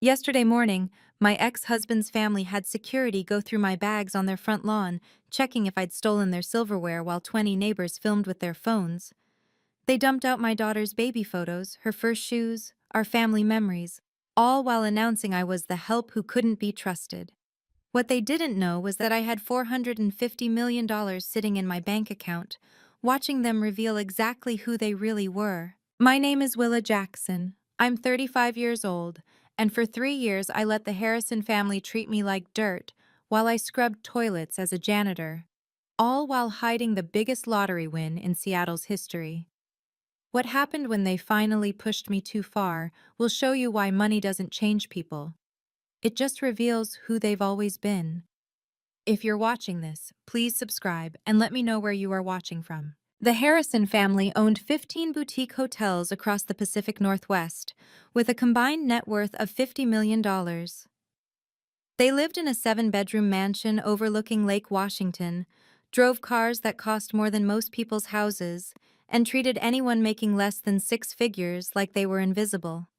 Yesterday morning, my ex-husband's family had security go through my bags on their front lawn, checking if I'd stolen their silverware while 20 neighbors filmed with their phones. They dumped out my daughter's baby photos, her first shoes, our family memories, all while announcing I was the help who couldn't be trusted. What they didn't know was that I had $450 million sitting in my bank account, watching them reveal exactly who they really were. My name is Willa Jackson. I'm 35 years old, and for 3 years I let the Harrison family treat me like dirt while I scrubbed toilets as a janitor, all while hiding the biggest lottery win in Seattle's history. What happened when they finally pushed me too far will show you why money doesn't change people. It just reveals who they've always been. If you're watching this, please subscribe and let me know where you are watching from. The Harrison family owned 15 boutique hotels across the Pacific Northwest, with a combined net worth of $50 million. They lived in a 7-bedroom mansion overlooking Lake Washington, drove cars that cost more than most people's houses, and treated anyone making less than 6 figures like they were invisible.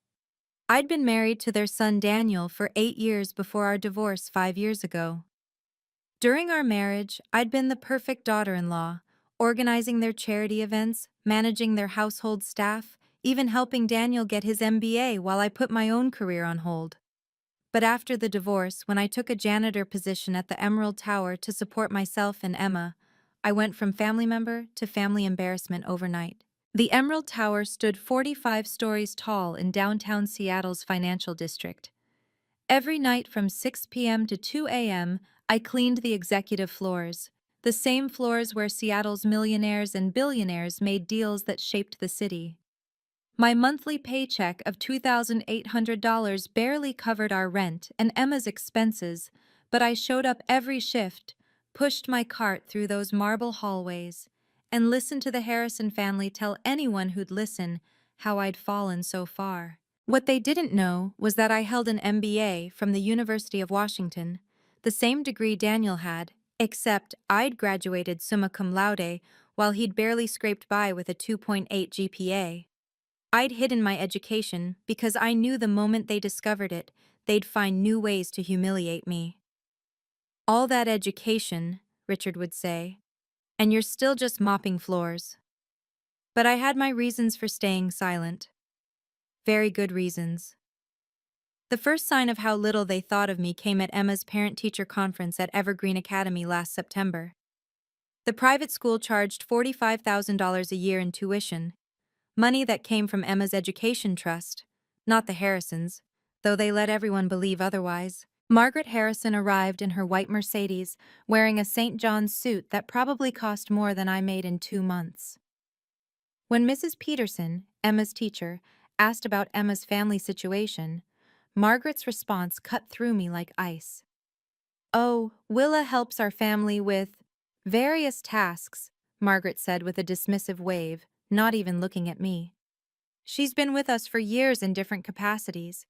I'd been married to their son Daniel for 8 years before our divorce 5 years ago. During our marriage, I'd been the perfect daughter-in-law, organizing their charity events, managing their household staff, even helping Daniel get his MBA while I put my own career on hold. But after the divorce, when I took a janitor position at the Emerald Tower to support myself and Emma, I went from family member to family embarrassment overnight. The Emerald Tower stood 45 stories tall in downtown Seattle's financial district. Every night from 6 p.m. to 2 a.m., I cleaned the executive floors, the same floors where Seattle's millionaires and billionaires made deals that shaped the city. My monthly paycheck of $2,800 barely covered our rent and Emma's expenses, but I showed up every shift, pushed my cart through those marble hallways, and listened to the Harrison family tell anyone who'd listen how I'd fallen so far. What they didn't know was that I held an MBA from the University of Washington, the same degree Daniel had, except I'd graduated summa cum laude while he'd barely scraped by with a 2.8 GPA. I'd hidden my education because I knew the moment they discovered it, they'd find new ways to humiliate me. "All that education," Richard would say, "and you're still just mopping floors." But I had my reasons for staying silent. Very good reasons. The first sign of how little they thought of me came at Emma's parent-teacher conference at Evergreen Academy last September. The private school charged $45,000 a year in tuition, money that came from Emma's education trust, not the Harrisons, though they let everyone believe otherwise. Margaret Harrison arrived in her white Mercedes, wearing a St. John's suit that probably cost more than I made in 2 months. When Mrs. Peterson, Emma's teacher, asked about Emma's family situation, Margaret's response cut through me like ice. "Oh, Willa helps our family with various tasks," Margaret said with a dismissive wave, not even looking at me. "She's been with us for years in different capacities.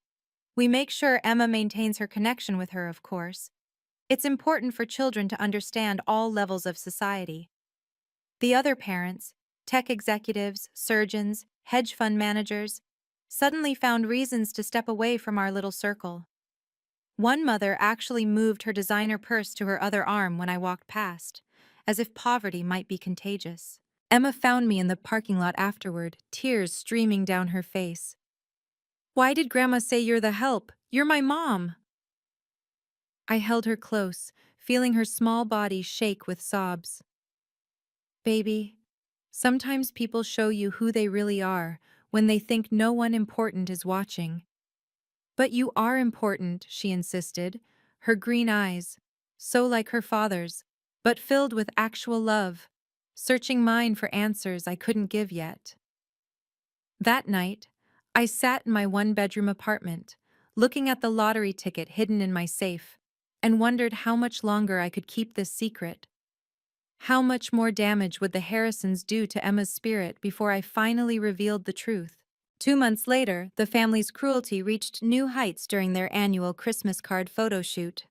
We make sure Emma maintains her connection with her, of course. It's important for children to understand all levels of society." The other parents, tech executives, surgeons, hedge fund managers, suddenly found reasons to step away from our little circle. One mother actually moved her designer purse to her other arm when I walked past, as if poverty might be contagious. Emma found me in the parking lot afterward, tears streaming down her face. "Why did Grandma say you're the help? You're my mom!" I held her close, feeling her small body shake with sobs. "Baby, sometimes people show you who they really are when they think no one important is watching." "But you are important," she insisted, her green eyes, so like her father's, but filled with actual love, searching mine for answers I couldn't give yet. That night, I sat in my 1-bedroom apartment, looking at the lottery ticket hidden in my safe, and wondered how much longer I could keep this secret. How much more damage would the Harrisons do to Emma's spirit before I finally revealed the truth? 2 months later, the family's cruelty reached new heights during their annual Christmas card photo shoot.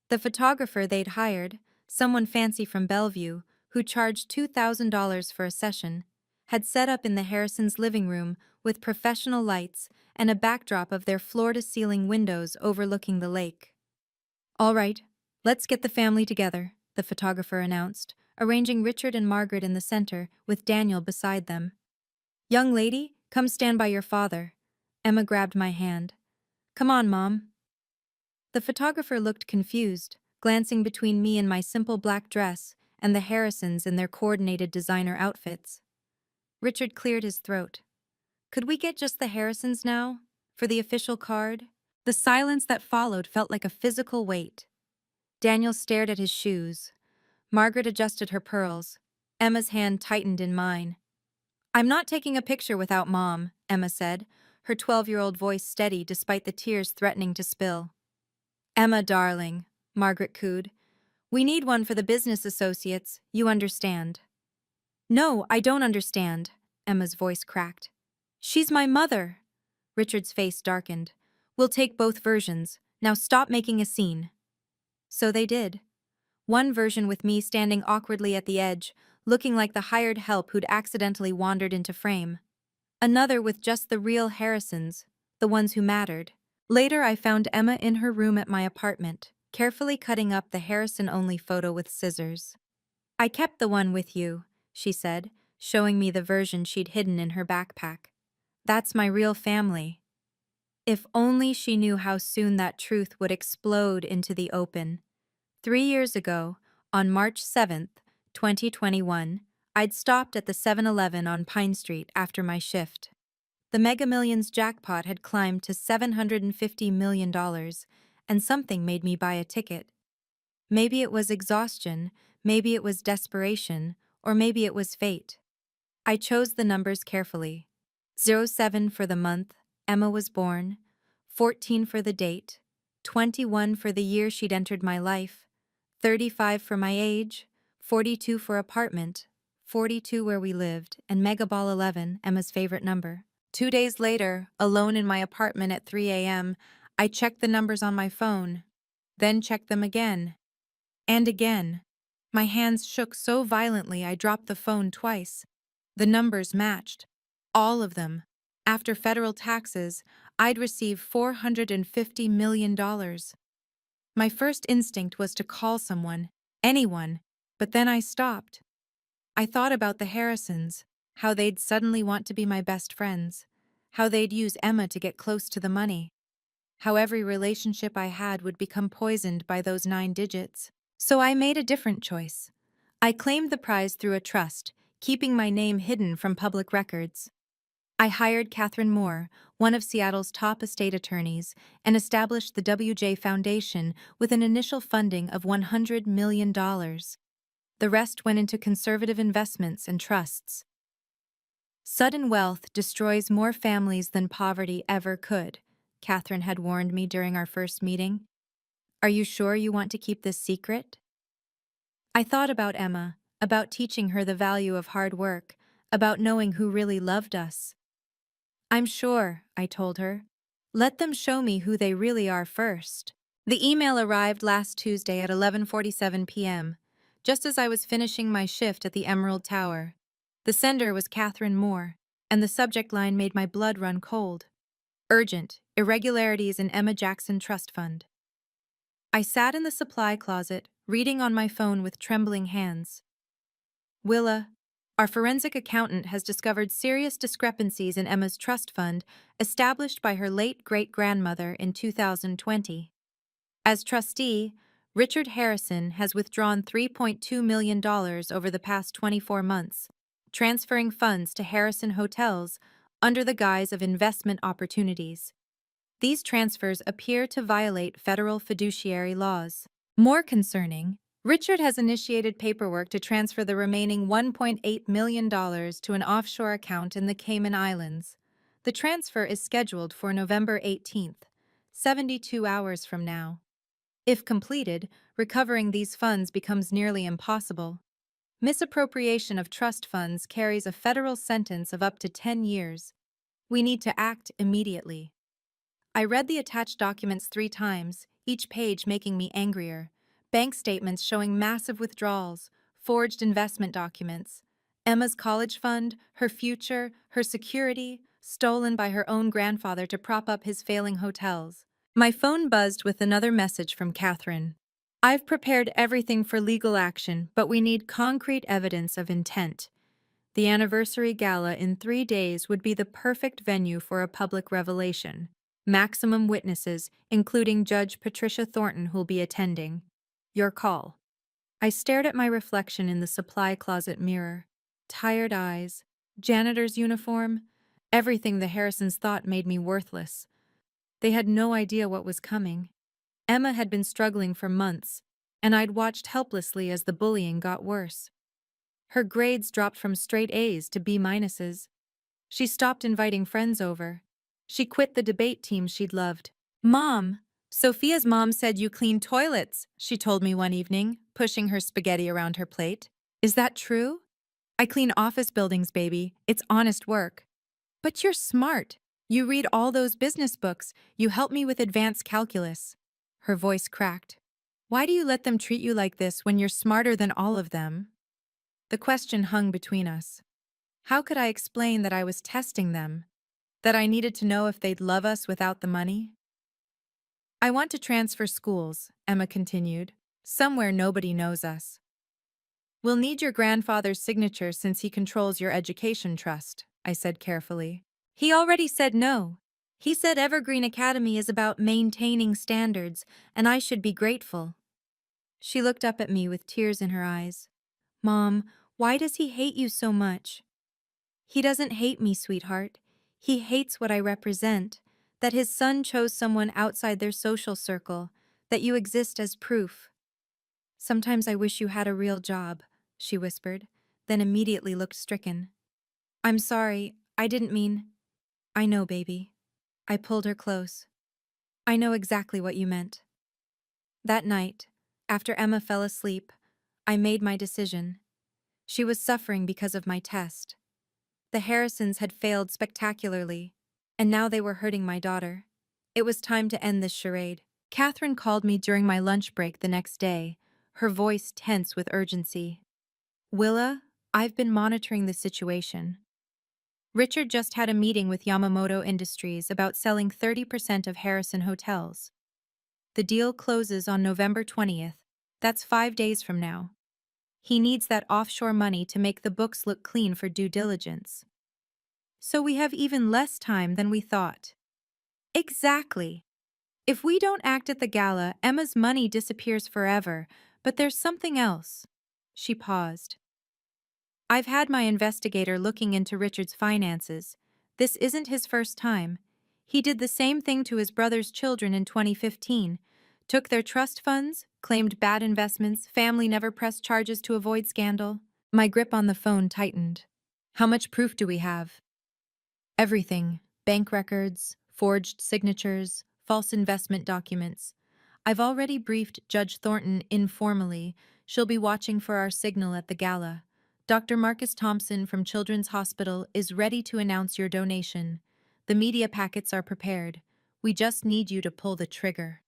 The photographer they'd hired, someone fancy from Bellevue, who charged $2,000 for a session, had set up in the Harrisons' living room with professional lights and a backdrop of their floor-to-ceiling windows overlooking the lake. "All right, let's get the family together," the photographer announced, arranging Richard and Margaret in the center, with Daniel beside them. "Young lady, come stand by your father." Emma grabbed my hand. "Come on, Mom." The photographer looked confused, glancing between me in my simple black dress and the Harrisons in their coordinated designer outfits. Richard cleared his throat. "Could we get just the Harrisons now? For the official card?" The silence that followed felt like a physical weight. Daniel stared at his shoes. Margaret adjusted her pearls. Emma's hand tightened in mine. "I'm not taking a picture without Mom," Emma said, her 12-year-old voice steady despite the tears threatening to spill. "Emma, darling," Margaret cooed. "We need one for the business associates, you understand." "No, I don't understand," Emma's voice cracked. "She's my mother." Richard's face darkened. "We'll take both versions. Now stop making a scene." So they did. One version with me standing awkwardly at the edge, looking like the hired help who'd accidentally wandered into frame. Another with just the real Harrisons, the ones who mattered. Later I found Emma in her room at my apartment, carefully cutting up the Harrison-only photo with scissors. "I kept the one with you," she said, showing me the version she'd hidden in her backpack. "That's my real family." If only she knew how soon that truth would explode into the open. 3 years ago, on March 7th, 2021, I'd stopped at the 7-Eleven on Pine Street after my shift. The Mega Millions jackpot had climbed to $750 million, and something made me buy a ticket. Maybe it was exhaustion, maybe it was desperation, or maybe it was fate. I chose the numbers carefully. 07 for the month Emma was born, 14 for the date, 21 for the year she'd entered my life, 35 for my age, 42 for apartment, 42 where we lived, and Megaball 11, Emma's favorite number. 2 days later, alone in my apartment at 3 a.m., I checked the numbers on my phone, then checked them again. And again. My hands shook so violently I dropped the phone twice. The numbers matched. All of them. After federal taxes, I'd receive $450 million. My first instinct was to call someone, anyone, but then I stopped. I thought about the Harrisons, how they'd suddenly want to be my best friends, how they'd use Emma to get close to the money, how every relationship I had would become poisoned by those 9 digits. So I made a different choice. I claimed the prize through a trust, keeping my name hidden from public records. I hired Catherine Moore, one of Seattle's top estate attorneys, and established the WJ Foundation with an initial funding of $100 million. The rest went into conservative investments and trusts. Sudden wealth destroys more families than poverty ever could, Catherine had warned me during our first meeting. "Are you sure you want to keep this secret?" I thought about Emma, about teaching her the value of hard work, about knowing who really loved us. "I'm sure," I told her. "Let them show me who they really are first." The email arrived last Tuesday at 11:47 p.m., just as I was finishing my shift at the Emerald Tower. The sender was Catherine Moore, and the subject line made my blood run cold. "Urgent, irregularities in Emma Jackson Trust Fund." I sat in the supply closet, reading on my phone with trembling hands. "Willa, our forensic accountant has discovered serious discrepancies in Emma's trust fund established by her late great-grandmother in 2020. As trustee, Richard Harrison has withdrawn $3.2 million over the past 24 months, transferring funds to Harrison Hotels under the guise of investment opportunities. These transfers appear to violate federal fiduciary laws. More concerning, Richard has initiated paperwork to transfer the remaining $1.8 million to an offshore account in the Cayman Islands. The transfer is scheduled for November 18th, 72 hours from now. If completed, recovering these funds becomes nearly impossible. Misappropriation of trust funds carries a federal sentence of up to 10 years. We need to act immediately. I read the attached documents 3 times, each page making me angrier. Bank statements showing massive withdrawals, forged investment documents, Emma's college fund, her future, her security, stolen by her own grandfather to prop up his failing hotels. My phone buzzed with another message from Catherine. I've prepared everything for legal action, but we need concrete evidence of intent. The anniversary gala in 3 days would be the perfect venue for a public revelation. Maximum witnesses, including Judge Patricia Thornton, who'll be attending. Your call. I stared at my reflection in the supply closet mirror. Tired eyes, janitor's uniform, everything the Harrisons thought made me worthless. They had no idea what was coming. Emma had been struggling for months, and I'd watched helplessly as the bullying got worse. Her grades dropped from straight A's to B minuses. She stopped inviting friends over. She quit the debate team she'd loved. Mom, Sophia's mom said you clean toilets, she told me one evening, pushing her spaghetti around her plate. Is that true? I clean office buildings, baby. It's honest work. But you're smart. You read all those business books. You help me with advanced calculus. Her voice cracked. Why do you let them treat you like this when you're smarter than all of them? The question hung between us. How could I explain that I was testing them? That I needed to know if they'd love us without the money? I want to transfer schools, Emma continued. Somewhere nobody knows us. We'll need your grandfather's signature since he controls your education trust, I said carefully. He already said no. He said Evergreen Academy is about maintaining standards, and I should be grateful. She looked up at me with tears in her eyes. Mom, why does he hate you so much? He doesn't hate me, sweetheart. He hates what I represent, that his son chose someone outside their social circle, that you exist as proof. Sometimes I wish you had a real job, she whispered, then immediately looked stricken. I'm sorry, I didn't mean… I know, baby. I pulled her close. I know exactly what you meant. That night, after Emma fell asleep, I made my decision. She was suffering because of my test. The Harrisons had failed spectacularly, and now they were hurting my daughter. It was time to end this charade. Catherine called me during my lunch break the next day, her voice tense with urgency. Willa, I've been monitoring the situation. Richard just had a meeting with Yamamoto Industries about selling 30% of Harrison Hotels. The deal closes on November 20th. That's 5 days from now. He needs that offshore money to make the books look clean for due diligence. So we have even less time than we thought. Exactly. If we don't act at the gala, Emma's money disappears forever, but there's something else. She paused. I've had my investigator looking into Richard's finances. This isn't his first time. He did the same thing to his brother's children in 2015. Took their trust funds, claimed bad investments, family never pressed charges to avoid scandal. My grip on the phone tightened. How much proof do we have? Everything. Bank records, forged signatures, false investment documents. I've already briefed Judge Thornton informally. She'll be watching for our signal at the gala. Dr. Marcus Thompson from Children's Hospital is ready to announce your donation. The media packets are prepared. We just need you to pull the trigger.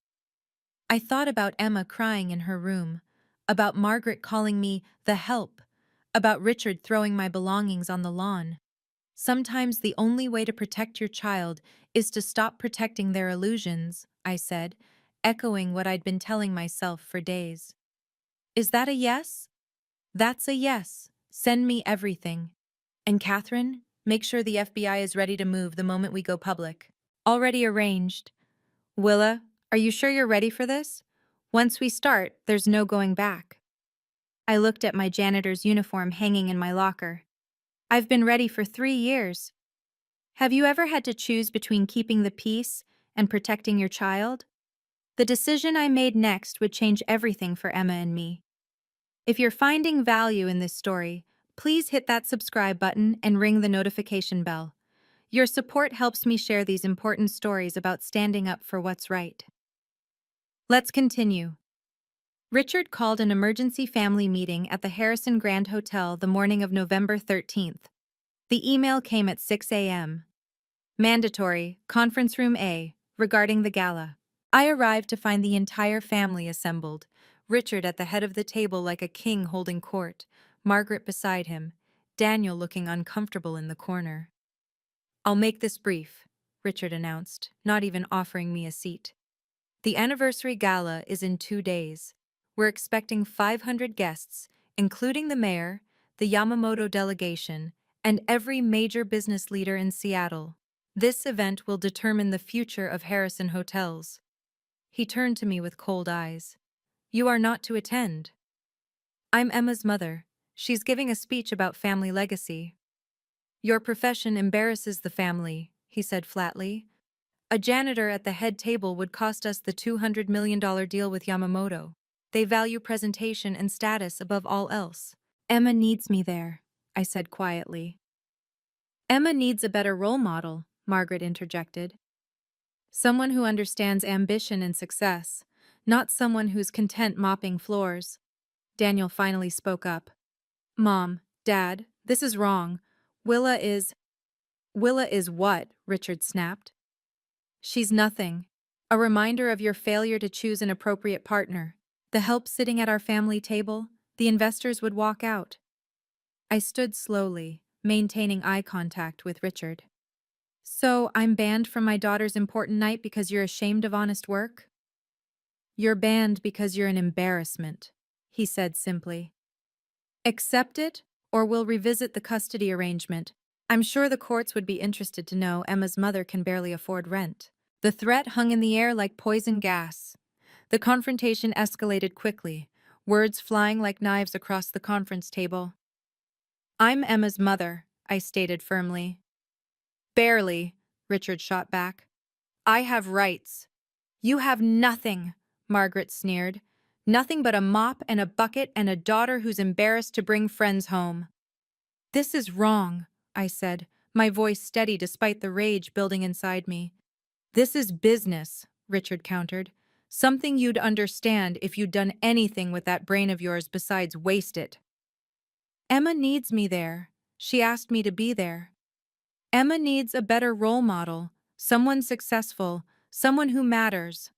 I thought about Emma crying in her room, about Margaret calling me the help, about Richard throwing my belongings on the lawn. Sometimes the only way to protect your child is to stop protecting their illusions, I said, echoing what I'd been telling myself for days. Is that a yes? That's a yes. Send me everything. And Catherine, make sure the FBI is ready to move the moment we go public. Already arranged. Willa, are you sure you're ready for this? Once we start, there's no going back. I looked at my janitor's uniform hanging in my locker. I've been ready for 3 years. Have you ever had to choose between keeping the peace and protecting your child? The decision I made next would change everything for Emma and me. If you're finding value in this story, please hit that subscribe button and ring the notification bell. Your support helps me share these important stories about standing up for what's right. Let's continue. Richard called an emergency family meeting at the Harrison Grand Hotel the morning of November 13th. The email came at 6 a.m. Mandatory, Conference Room A, regarding the gala. I arrived to find the entire family assembled, Richard at the head of the table like a king holding court, Margaret beside him, Daniel looking uncomfortable in the corner. I'll make this brief, Richard announced, not even offering me a seat. The anniversary gala is in 2 days. We're expecting 500 guests, including the mayor, the Yamamoto delegation, and every major business leader in Seattle. This event will determine the future of Harrison Hotels. He turned to me with cold eyes. You are not to attend. I'm Emma's mother. She's giving a speech about family legacy. Your profession embarrasses the family, he said flatly. A janitor at the head table would cost us the $200 million deal with Yamamoto. They value presentation and status above all else. Emma needs me there, I said quietly. Emma needs a better role model, Margaret interjected. Someone who understands ambition and success, not someone who's content mopping floors. Daniel finally spoke up. Mom, Dad, this is wrong. Willa is what? Richard snapped. She's nothing. A reminder of your failure to choose an appropriate partner. The help sitting at our family table, the investors would walk out. I stood slowly, maintaining eye contact with Richard. So, I'm banned from my daughter's important night because you're ashamed of honest work? You're banned because you're an embarrassment, he said simply. Accept it, or we'll revisit the custody arrangement. I'm sure the courts would be interested to know Emma's mother can barely afford rent. The threat hung in the air like poison gas. The confrontation escalated quickly, words flying like knives across the conference table. I'm Emma's mother, I stated firmly. Barely, Richard shot back. I have rights. You have nothing, Margaret sneered. Nothing but a mop and a bucket and a daughter who's embarrassed to bring friends home. This is wrong, I said, my voice steady despite the rage building inside me. This is business, Richard countered. Something you'd understand if you'd done anything with that brain of yours besides waste it. Emma needs me there. She asked me to be there. Emma needs a better role model, someone successful, someone who matters.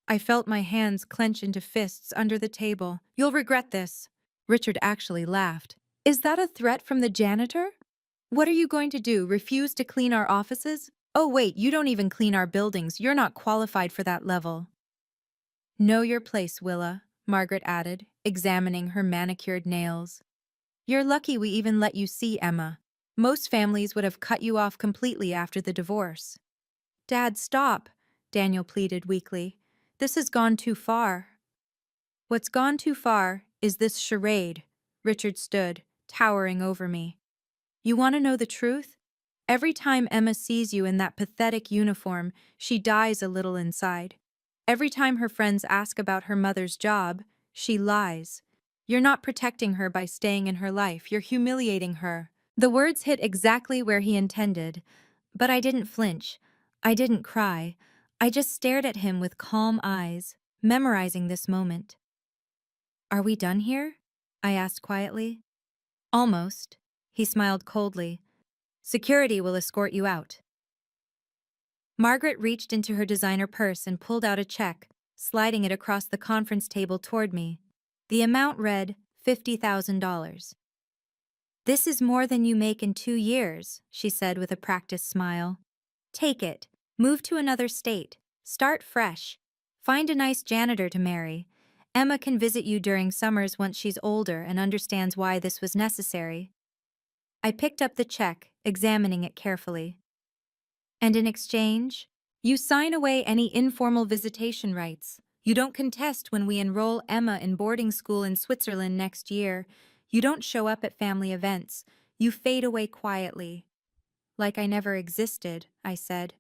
I felt my hands clench into fists under the table. You'll regret this. Richard actually laughed. Is that a threat from the janitor? What are you going to do, refuse to clean our offices? Oh wait, you don't even clean our buildings. You're not qualified for that level. Know your place, Willa, Margaret added, examining her manicured nails. You're lucky we even let you see Emma. Most families would have cut you off completely after the divorce. Dad, stop, Daniel pleaded weakly. This has gone too far. What's gone too far is this charade. Richard stood, towering over me. You want to know the truth? Every time Emma sees you in that pathetic uniform, she dies a little inside. Every time her friends ask about her mother's job, she lies. You're not protecting her by staying in her life, you're humiliating her. The words hit exactly where he intended, but I didn't flinch. I didn't cry. I just stared at him with calm eyes, memorizing this moment. Are we done here? I asked quietly. Almost. He smiled coldly. Security will escort you out. Margaret reached into her designer purse and pulled out a check, sliding it across the conference table toward me. The amount read $50,000. This is more than you make in 2 years, she said with a practiced smile. Take it. Move to another state. Start fresh. Find a nice janitor to marry. Emma can visit you during summers once she's older and understands why this was necessary. I picked up the check, examining it carefully. And in exchange, you sign away any informal visitation rights. You don't contest when we enroll Emma in boarding school in Switzerland next year. You don't show up at family events. You fade away quietly. Like I never existed, I said.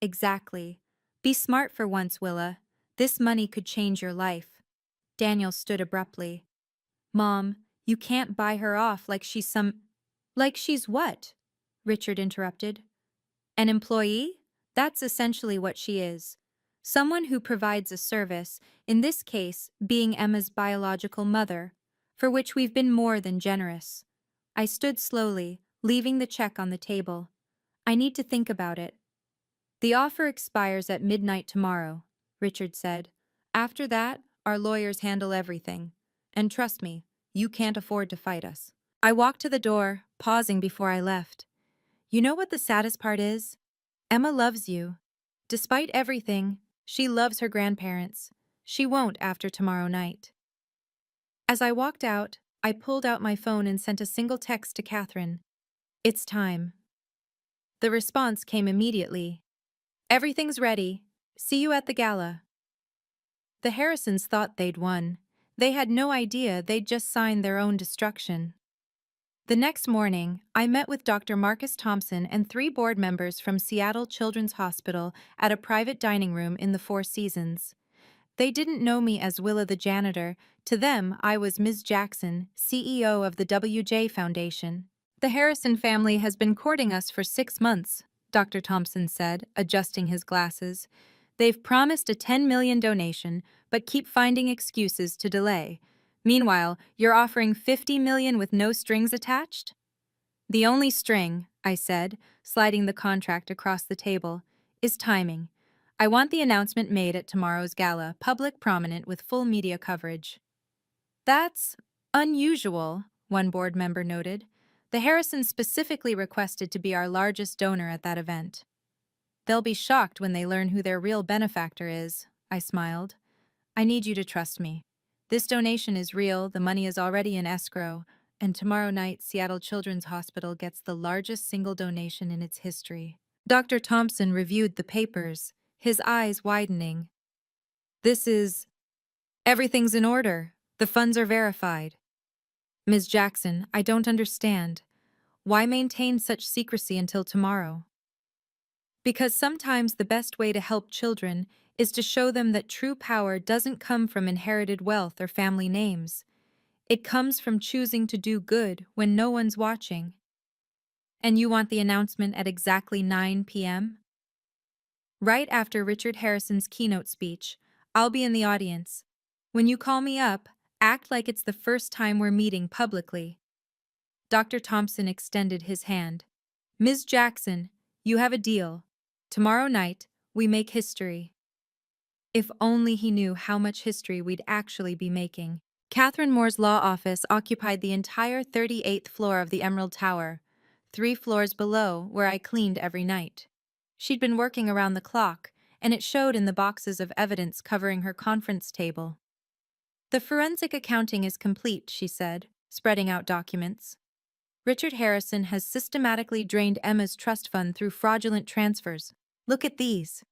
Exactly. Be smart for once, Willa. This money could change your life. Daniel stood abruptly. Mom, you can't buy her off like she's some... Like she's what? Richard interrupted. An employee? That's essentially what she is. Someone who provides a service, in this case being Emma's biological mother, for which we've been more than generous. I stood slowly, leaving the check on the table. I need to think about it. The offer expires at midnight tomorrow, Richard said. After that, our lawyers handle everything. And trust me, you can't afford to fight us. I walked to the door, pausing before I left. You know what the saddest part is? Emma loves you. Despite everything, she loves her grandparents. She won't after tomorrow night. As I walked out, I pulled out my phone and sent a single text to Catherine. It's time. The response came immediately. Everything's ready. See you at the gala. The Harrisons thought they'd won. They had no idea they'd just signed their own destruction. The next morning, I met with Dr. Marcus Thompson and 3 board members from Seattle Children's Hospital at a private dining room in the Four Seasons. They didn't know me as Willa the janitor. To them, I was Ms. Jackson, CEO of the WJ Foundation. The Harrison family has been courting us for 6 months, Dr. Thompson said, adjusting his glasses. They've promised a $10 million donation, but keep finding excuses to delay. Meanwhile, you're offering $50 million with no strings attached? The only string, I said, sliding the contract across the table, is timing. I want the announcement made at tomorrow's gala, public, prominent, with full media coverage. That's unusual, one board member noted. The Harrisons specifically requested to be our largest donor at that event. They'll be shocked when they learn who their real benefactor is, I smiled. I need you to trust me. This donation is real, the money is already in escrow, and tomorrow night Seattle Children's Hospital gets the largest single donation in its history. Dr. Thompson reviewed the papers, his eyes widening. Everything's in order. The funds are verified. Ms. Jackson, I don't understand. Why maintain such secrecy until tomorrow? Because sometimes the best way to help children is to show them that true power doesn't come from inherited wealth or family names. It comes from choosing to do good when no one's watching. And you want the announcement at exactly 9 p.m.? Right after Richard Harrison's keynote speech, I'll be in the audience. When you call me up, act like it's the first time we're meeting publicly. Dr. Thompson extended his hand. Ms. Jackson, you have a deal. Tomorrow night, we make history. If only he knew how much history we'd actually be making. Catherine Moore's law office occupied the entire 38th floor of the Emerald Tower, 3 floors below where I cleaned every night. She'd been working around the clock, and it showed in the boxes of evidence covering her conference table. The forensic accounting is complete, she said, spreading out documents. Richard Harrison has systematically drained Emma's trust fund through fraudulent transfers. Look at these.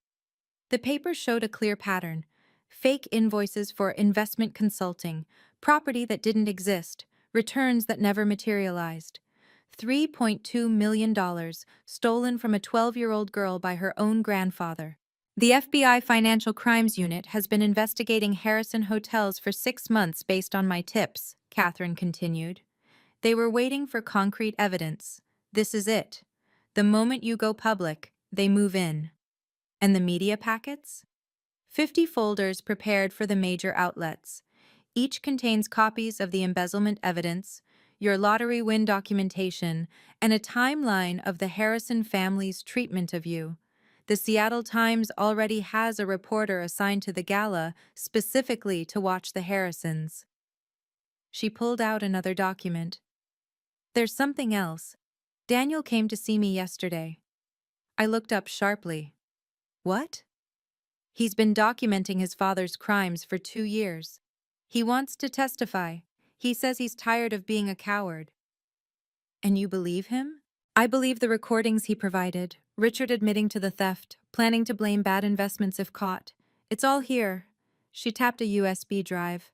The paper showed a clear pattern. Fake invoices for investment consulting, property that didn't exist, returns that never materialized. $3.2 million stolen from a 12-year-old girl by her own grandfather. The FBI Financial Crimes Unit has been investigating Harrison hotels for 6 months based on my tips, Catherine continued. They were waiting for concrete evidence. This is it. The moment you go public, they move in. And the media packets? 50 folders prepared for the major outlets. Each contains copies of the embezzlement evidence, your lottery win documentation, and a timeline of the Harrison family's treatment of you. The Seattle Times already has a reporter assigned to the gala specifically to watch the Harrisons. She pulled out another document. There's something else. Daniel came to see me yesterday. I looked up sharply. What? He's been documenting his father's crimes for 2 years. He wants to testify. He says he's tired of being a coward. And you believe him? I believe the recordings he provided, Richard admitting to the theft, planning to blame bad investments if caught. It's all here. She tapped a USB drive.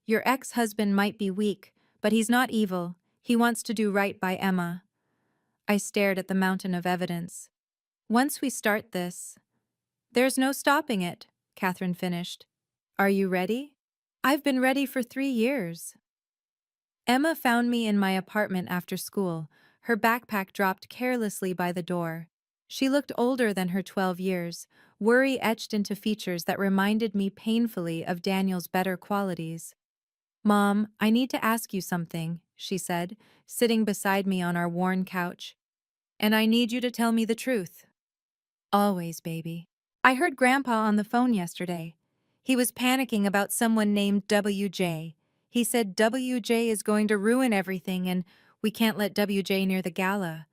Your ex-husband might be weak, but he's not evil. He wants to do right by Emma. I stared at the mountain of evidence. Once we start this, there's no stopping it, Catherine finished. Are you ready? I've been ready for 3 years. Emma found me in my apartment after school, her backpack dropped carelessly by the door. She looked older than her 12 years, worry etched into features that reminded me painfully of Daniel's better qualities. Mom, I need to ask you something, she said, sitting beside me on our worn couch. And I need you to tell me the truth. Always, baby. I heard Grandpa on the phone yesterday. He was panicking about someone named WJ. He said WJ is going to ruin everything and we can't let WJ near the gala.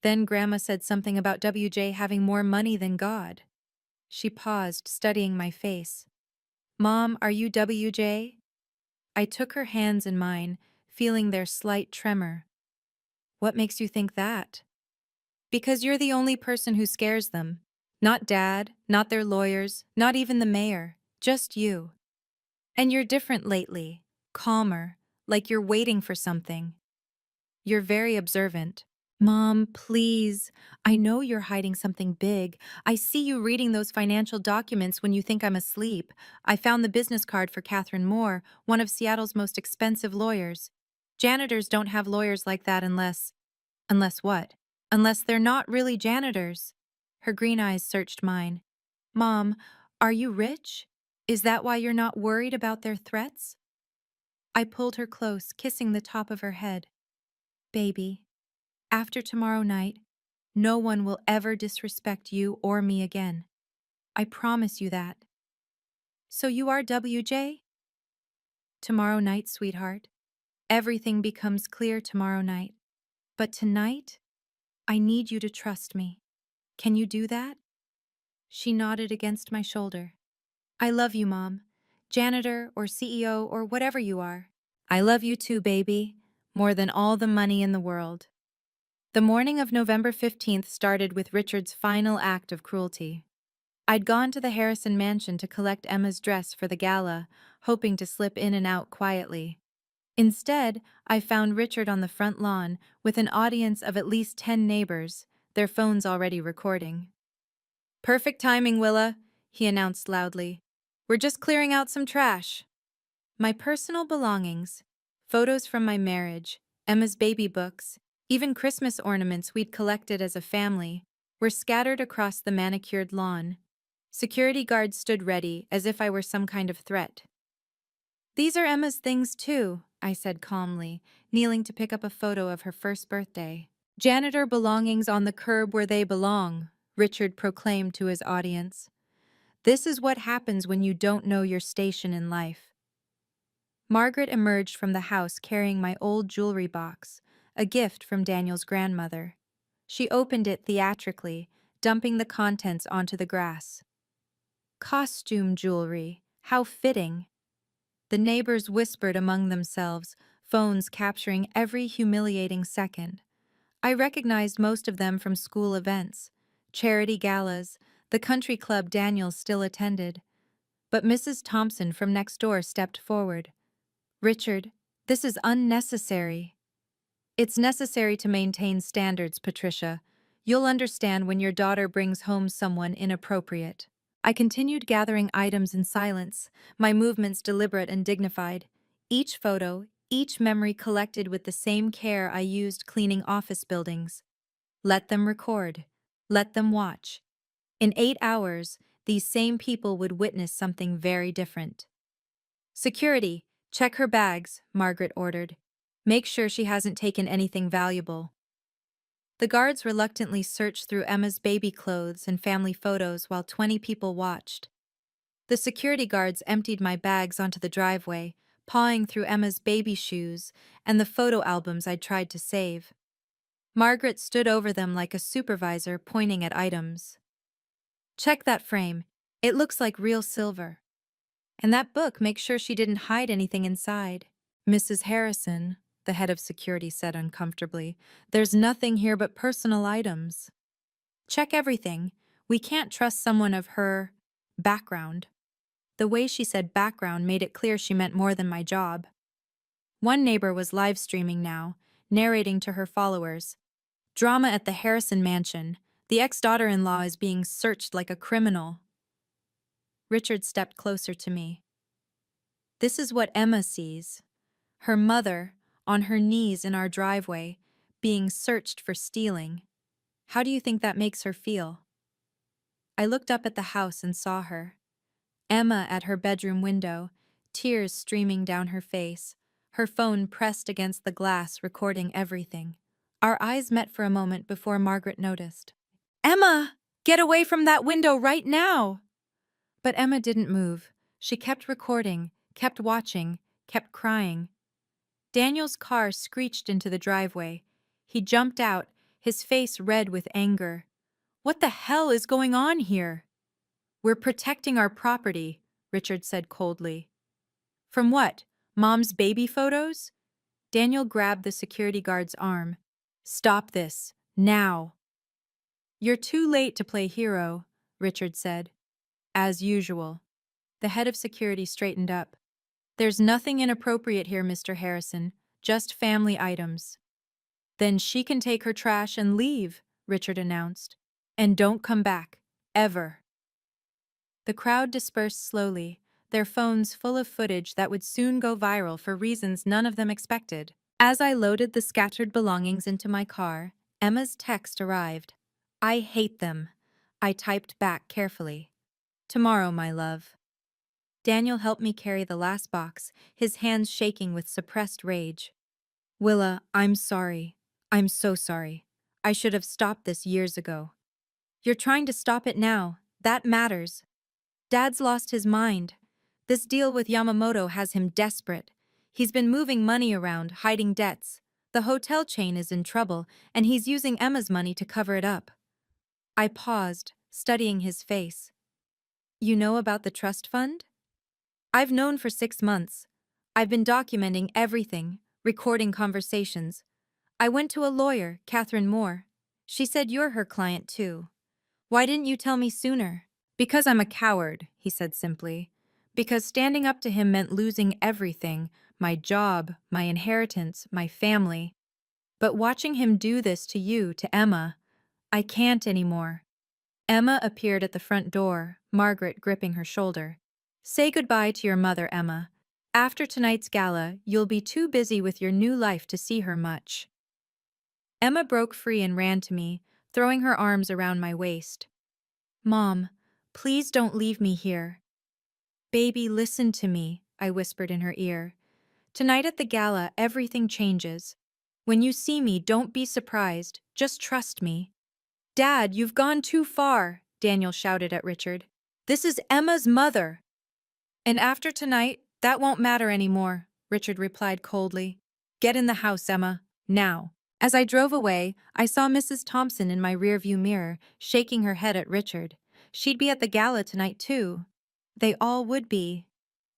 Then Grandma said something about WJ having more money than God. She paused, studying my face. Mom, are you WJ? I took her hands in mine, feeling their slight tremor. What makes you think that? Because you're the only person who scares them. Not Dad, not their lawyers, not even the mayor. Just you. And you're different lately. Calmer, like you're waiting for something. You're very observant. Mom, please. I know you're hiding something big. I see you reading those financial documents when you think I'm asleep. I found the business card for Catherine Moore, one of Seattle's most expensive lawyers. Janitors don't have lawyers like that unless… Unless what? Unless they're not really janitors. Her green eyes searched mine. Mom, are you rich? Is that why you're not worried about their threats? I pulled her close, kissing the top of her head. Baby, after tomorrow night, no one will ever disrespect you or me again. I promise you that. So you are WJ? Tomorrow night, sweetheart. Everything becomes clear tomorrow night. But tonight, I need you to trust me. Can you do that? She nodded against my shoulder. I love you, Mom. Janitor or CEO or whatever you are. I love you too, baby. More than all the money in the world. The morning of November 15th started with Richard's final act of cruelty. I'd gone to the Harrison mansion to collect Emma's dress for the gala, hoping to slip in and out quietly. Instead, I found Richard on the front lawn with an audience of at least 10 neighbors, their phones already recording. Perfect timing, Willa, he announced loudly. We're just clearing out some trash. My personal belongings, photos from my marriage, Emma's baby books, even Christmas ornaments we'd collected as a family, were scattered across the manicured lawn. Security guards stood ready, as if I were some kind of threat. These are Emma's things too, I said calmly, kneeling to pick up a photo of her first birthday. Janitor belongings on the curb where they belong, Richard proclaimed to his audience. This is what happens when you don't know your station in life. Margaret emerged from the house carrying my old jewelry box, a gift from Daniel's grandmother. She opened it theatrically, dumping the contents onto the grass. Costume jewelry, how fitting. The neighbors whispered among themselves, phones capturing every humiliating second. I recognized most of them from school events, charity galas, the country club Daniel still attended. But Mrs. Thompson from next door stepped forward. Richard, this is unnecessary. It's necessary to maintain standards, Patricia. You'll understand when your daughter brings home someone inappropriate. I continued gathering items in silence, my movements deliberate and dignified. Each photo, each memory collected with the same care I used cleaning office buildings. Let them record. Let them watch. In 8 hours, these same people would witness something very different. Security, check her bags, Margaret ordered. Make sure she hasn't taken anything valuable. The guards reluctantly searched through Emma's baby clothes and family photos while 20 people watched. The security guards emptied my bags onto the driveway, pawing through Emma's baby shoes and the photo albums I'd tried to save. Margaret stood over them like a supervisor pointing at items. Check that frame. It looks like real silver. And that book, make sure she didn't hide anything inside. Mrs. Harrison, the head of security said uncomfortably, there's nothing here but personal items. Check everything. We can't trust someone of her background. The way she said background made it clear she meant more than my job. One neighbor was live streaming now, narrating to her followers. Drama at the Harrison mansion. The ex-daughter-in-law is being searched like a criminal. Richard stepped closer to me. This is what Emma sees. Her mother, on her knees in our driveway, being searched for stealing. How do you think that makes her feel? I looked up at the house and saw her. Emma at her bedroom window, tears streaming down her face, her phone pressed against the glass recording everything. Our eyes met for a moment before Margaret noticed. Emma! Get away from that window right now! But Emma didn't move. She kept recording, kept watching, kept crying. Daniel's car screeched into the driveway. He jumped out, his face red with anger. "What the hell is going on here?" "We're protecting our property," Richard said coldly. "From what? Mom's baby photos?" Daniel grabbed the security guard's arm. "Stop this, now." "You're too late to play hero," Richard said. "As usual." The head of security straightened up. "There's nothing inappropriate here, Mr. Harrison, just family items." "Then she can take her trash and leave," Richard announced. "And don't come back. Ever." The crowd dispersed slowly, their phones full of footage that would soon go viral for reasons none of them expected. As I loaded the scattered belongings into my car, Emma's text arrived. "I hate them." I typed back carefully. "Tomorrow, my love." Daniel helped me carry the last box, his hands shaking with suppressed rage. "Willa, I'm sorry. I'm so sorry. I should have stopped this years ago." "You're trying to stop it now. That matters." "Dad's lost his mind. This deal with Yamamoto has him desperate. He's been moving money around, hiding debts. The hotel chain is in trouble, and he's using Emma's money to cover it up." I paused, studying his face. "You know about the trust fund?" "I've known for 6 months. I've been documenting everything, recording conversations. I went to a lawyer, Catherine Moore. She said you're her client too. Why didn't you tell me sooner?" "Because I'm a coward," he said simply. "Because standing up to him meant losing everything, my job, my inheritance, my family. But watching him do this to you, to Emma, I can't anymore." Emma appeared at the front door, Margaret gripping her shoulder. "Say goodbye to your mother, Emma. After tonight's gala, you'll be too busy with your new life to see her much." Emma broke free and ran to me, throwing her arms around my waist. "Mom, please don't leave me here." "Baby, listen to me," I whispered in her ear. "Tonight at the gala, everything changes. When you see me, don't be surprised. Just trust me." "Dad, you've gone too far," Daniel shouted at Richard. "This is Emma's mother." "And after tonight, that won't matter anymore," Richard replied coldly. "Get in the house, Emma, now." As I drove away, I saw Mrs. Thompson in my rearview mirror, shaking her head at Richard. She'd be at the gala tonight, too. They all would be.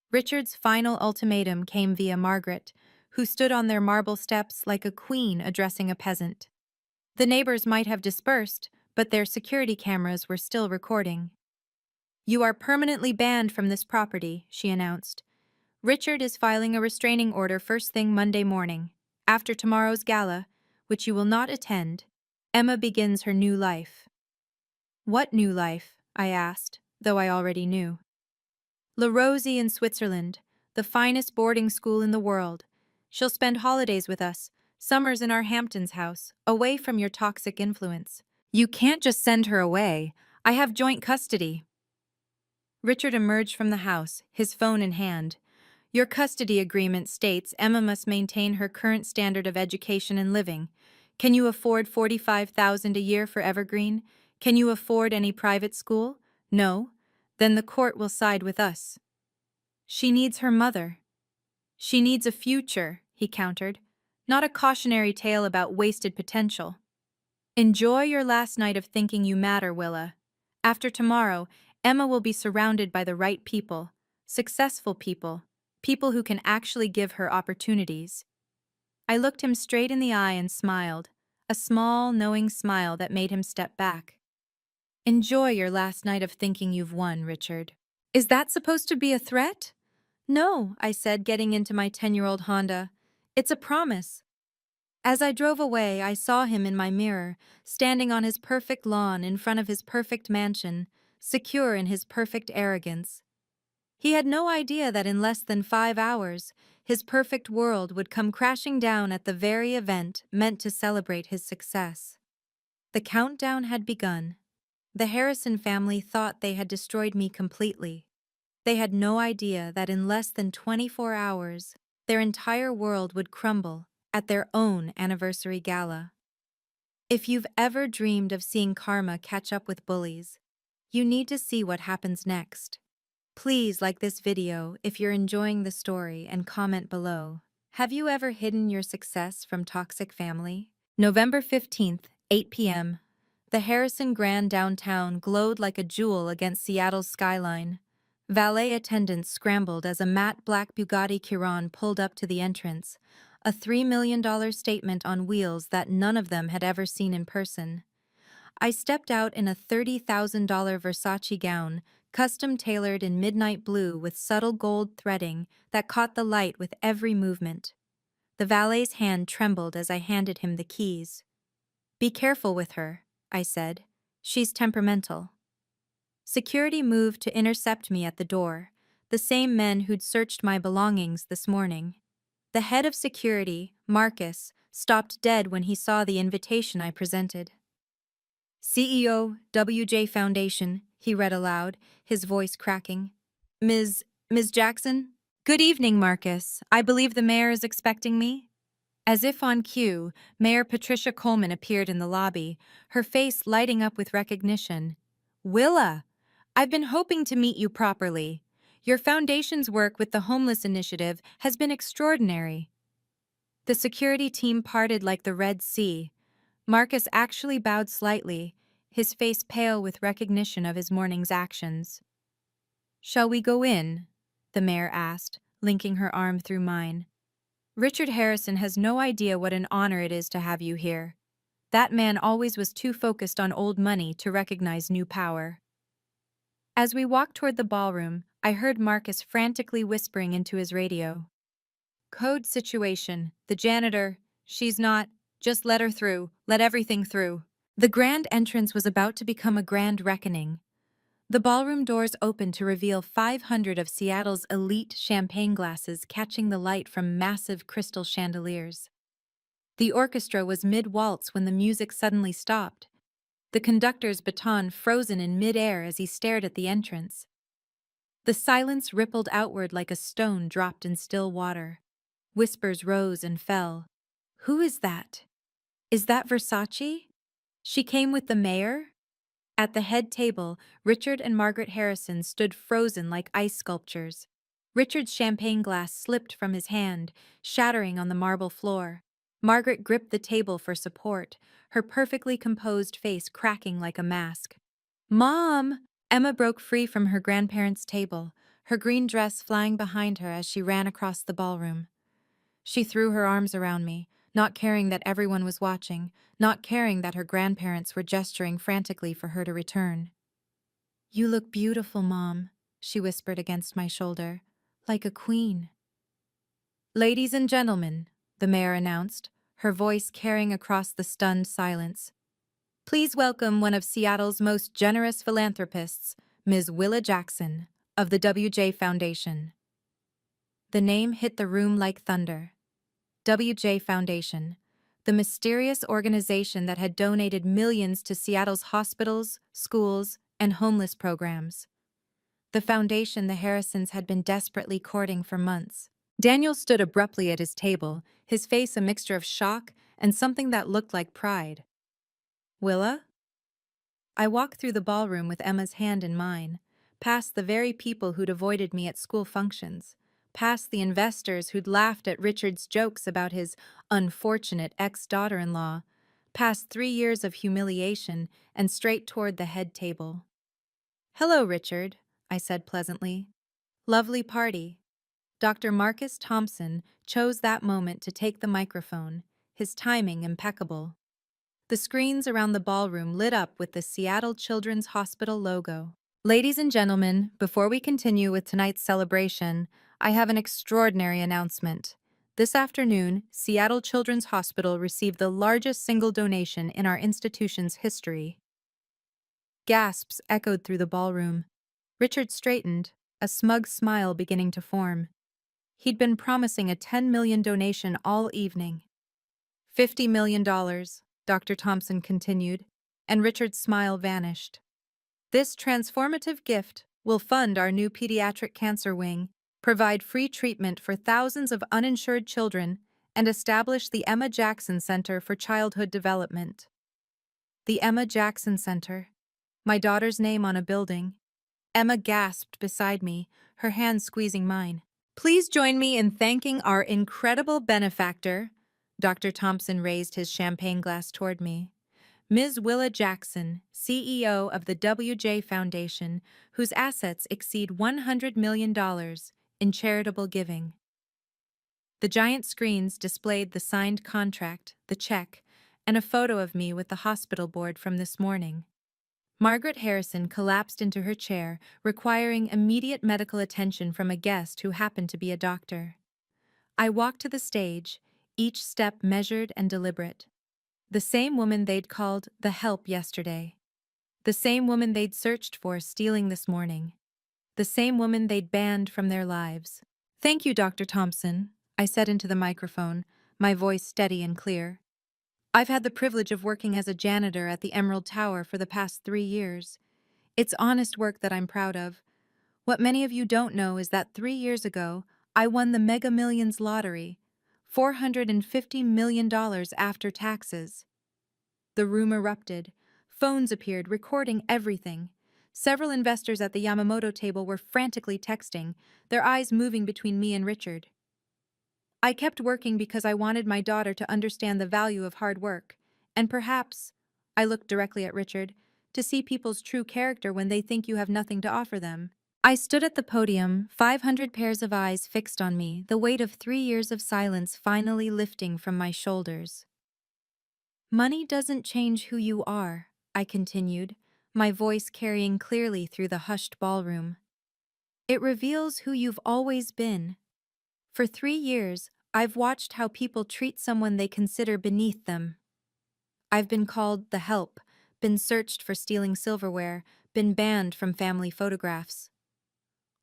Richard's final ultimatum came via Margaret, who stood on their marble steps like a queen addressing a peasant. The neighbors might have dispersed, but their security cameras were still recording. "You are permanently banned from this property," she announced. "Richard is filing a restraining order first thing Monday morning. After tomorrow's gala, which you will not attend, Emma begins her new life." "What new life?" I asked, though I already knew. "La Rosie in Switzerland, the finest boarding school in the world. She'll spend holidays with us, summers in our Hamptons house, away from your toxic influence." "You can't just send her away. I have joint custody." Richard emerged from the house, his phone in hand. "Your custody agreement states Emma must maintain her current standard of education and living. Can you afford $45,000 a year for Evergreen? Can you afford any private school? No? Then the court will side with us." "She needs her mother." "She needs a future," he countered, "not a cautionary tale about wasted potential." "Enjoy your last night of thinking you matter, Willa. After tomorrow, Emma will be surrounded by the right people, successful people, people who can actually give her opportunities." I looked him straight in the eye and smiled, a small, knowing smile that made him step back. "Enjoy your last night of thinking you've won, Richard." "Is that supposed to be a threat?" "No," I said, getting into my 10-year-old Honda. "It's a promise." As I drove away, I saw him in my mirror, standing on his perfect lawn in front of his perfect mansion, secure in his perfect arrogance. He had no idea that in less than 5 hours, his perfect world would come crashing down at the very event meant to celebrate his success. The countdown had begun. The Harrison family thought they had destroyed me completely. They had no idea that in less than 24 hours, their entire world would crumble at their own anniversary gala. If you've ever dreamed of seeing karma catch up with bullies, you need to see what happens next. Please like this video if you're enjoying the story and comment below. Have you ever hidden your success from toxic family? November 15th, 8 p.m. The Harrison Grand downtown glowed like a jewel against Seattle's skyline. Valet attendants scrambled as a matte black Bugatti Chiron pulled up to the entrance, a $3 million statement on wheels that none of them had ever seen in person. I stepped out in a $30,000 Versace gown, custom-tailored in midnight blue with subtle gold threading that caught the light with every movement. The valet's hand trembled as I handed him the keys. "Be careful with her," I said. "She's temperamental." Security moved to intercept me at the door, the same men who'd searched my belongings this morning. The head of security, Marcus, stopped dead when he saw the invitation I presented. "CEO, WJ Foundation," he read aloud, his voice cracking. Ms. Jackson? "Good evening, Marcus. I believe the mayor is expecting me." As if on cue, Mayor Patricia Coleman appeared in the lobby, her face lighting up with recognition. "Willa, I've been hoping to meet you properly. Your foundation's work with the homeless initiative has been extraordinary." The security team parted like the Red Sea. Marcus actually bowed slightly, his face pale with recognition of his morning's actions. "Shall we go in?" the mayor asked, linking her arm through mine. "Richard Harrison has no idea what an honor it is to have you here. That man always was too focused on old money to recognize new power." As we walked toward the ballroom, I heard Marcus frantically whispering into his radio. "Code situation. The janitor. She's not. Just let her through. Let everything through." The grand entrance was about to become a grand reckoning. The ballroom doors opened to reveal 500 of Seattle's elite champagne glasses catching the light from massive crystal chandeliers. The orchestra was mid-waltz when the music suddenly stopped, the conductor's baton frozen in mid-air as he stared at the entrance. The silence rippled outward like a stone dropped in still water. Whispers rose and fell. "Who is that? Is that Versace? She came with the mayor?" At the head table, Richard and Margaret Harrison stood frozen like ice sculptures. Richard's champagne glass slipped from his hand, shattering on the marble floor. Margaret gripped the table for support, her perfectly composed face cracking like a mask. "Mom!" Emma broke free from her grandparents' table, her green dress flying behind her as she ran across the ballroom. She threw her arms around me, not caring that everyone was watching, not caring that her grandparents were gesturing frantically for her to return. "You look beautiful, Mom," she whispered against my shoulder, "like a queen." "Ladies and gentlemen," the mayor announced, her voice carrying across the stunned silence. "Please welcome one of Seattle's most generous philanthropists, Ms. Willa Jackson, of the WJ Foundation." The name hit the room like thunder. WJ Foundation, the mysterious organization that had donated millions to Seattle's hospitals, schools, and homeless programs. The foundation the Harrisons had been desperately courting for months. Daniel stood abruptly at his table, his face a mixture of shock and something that looked like pride. "Willa?" I walked through the ballroom with Emma's hand in mine, past the very people who'd avoided me at school functions, past the investors who'd laughed at Richard's jokes about his unfortunate ex-daughter-in-law, past 3 years of humiliation, and straight toward the head table. "Hello, Richard," I said pleasantly. "Lovely party." Dr. Marcus Thompson chose that moment to take the microphone, his timing impeccable. The screens around the ballroom lit up with the Seattle Children's Hospital logo. "Ladies and gentlemen, before we continue with tonight's celebration, I have an extraordinary announcement. This afternoon, Seattle Children's Hospital received the largest single donation in our institution's history." Gasps echoed through the ballroom. Richard straightened, a smug smile beginning to form. He'd been promising a $10 million donation all evening. $50 million, Dr. Thompson continued, and Richard's smile vanished. "This transformative gift will fund our new pediatric cancer wing, provide free treatment for thousands of uninsured children, and establish the Emma Jackson Center for Childhood Development." The Emma Jackson Center. My daughter's name on a building. Emma gasped beside me, her hand squeezing mine. "Please join me in thanking our incredible benefactor." Dr. Thompson raised his champagne glass toward me. Ms. Willa Jackson, CEO of the WJ Foundation, whose assets exceed $100 million in charitable giving. The giant screens displayed the signed contract, the check, and a photo of me with the hospital board from this morning. Margaret Harrison collapsed into her chair, requiring immediate medical attention from a guest who happened to be a doctor. I walked to the stage, each step measured and deliberate. The same woman they'd called the help yesterday. The same woman they'd searched for stealing this morning. The same woman they'd banned from their lives. "Thank you, Dr. Thompson," I said into the microphone, my voice steady and clear. "I've had the privilege of working as a janitor at the Emerald Tower for the past 3 years. It's honest work that I'm proud of. What many of you don't know is that 3 years ago, I won the Mega Millions lottery, $450 million after taxes." The room erupted. Phones appeared, recording everything. Several investors at the Yamamoto table were frantically texting, their eyes moving between me and Richard. I kept working because I wanted my daughter to understand the value of hard work, and perhaps, I looked directly at Richard, to see people's true character when they think you have nothing to offer them. I stood at the podium, 500 pairs of eyes fixed on me, the weight of 3 years of silence finally lifting from my shoulders. "Money doesn't change who you are," I continued, my voice carrying clearly through the hushed ballroom. "It reveals who you've always been. For 3 years, I've watched how people treat someone they consider beneath them. I've been called the help, been searched for stealing silverware, been banned from family photographs.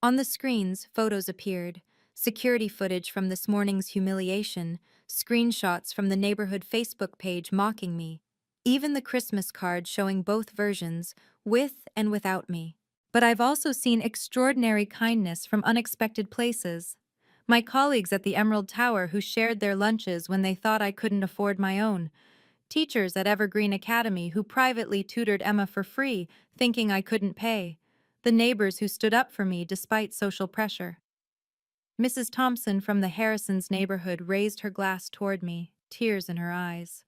On the screens, photos appeared, security footage from this morning's humiliation, screenshots from the neighborhood Facebook page mocking me, even the Christmas card showing both versions, with and without me. But I've also seen extraordinary kindness from unexpected places. My colleagues at the Emerald Tower who shared their lunches when they thought I couldn't afford my own. Teachers at Evergreen Academy who privately tutored Emma for free, thinking I couldn't pay. The neighbors who stood up for me despite social pressure. Mrs. Thompson from the Harrisons' neighborhood raised her glass toward me, tears in her eyes.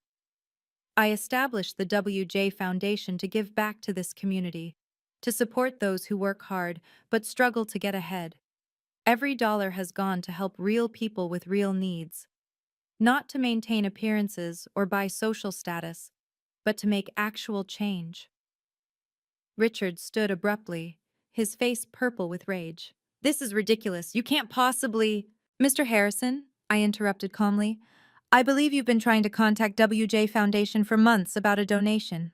I established the WJ Foundation to give back to this community, to support those who work hard but struggle to get ahead. Every dollar has gone to help real people with real needs, not to maintain appearances or buy social status, but to make actual change. Richard stood abruptly, his face purple with rage. "This is ridiculous. You can't possibly—" "Mr. Harrison," I interrupted calmly, "I believe you've been trying to contact WJ Foundation for months about a donation.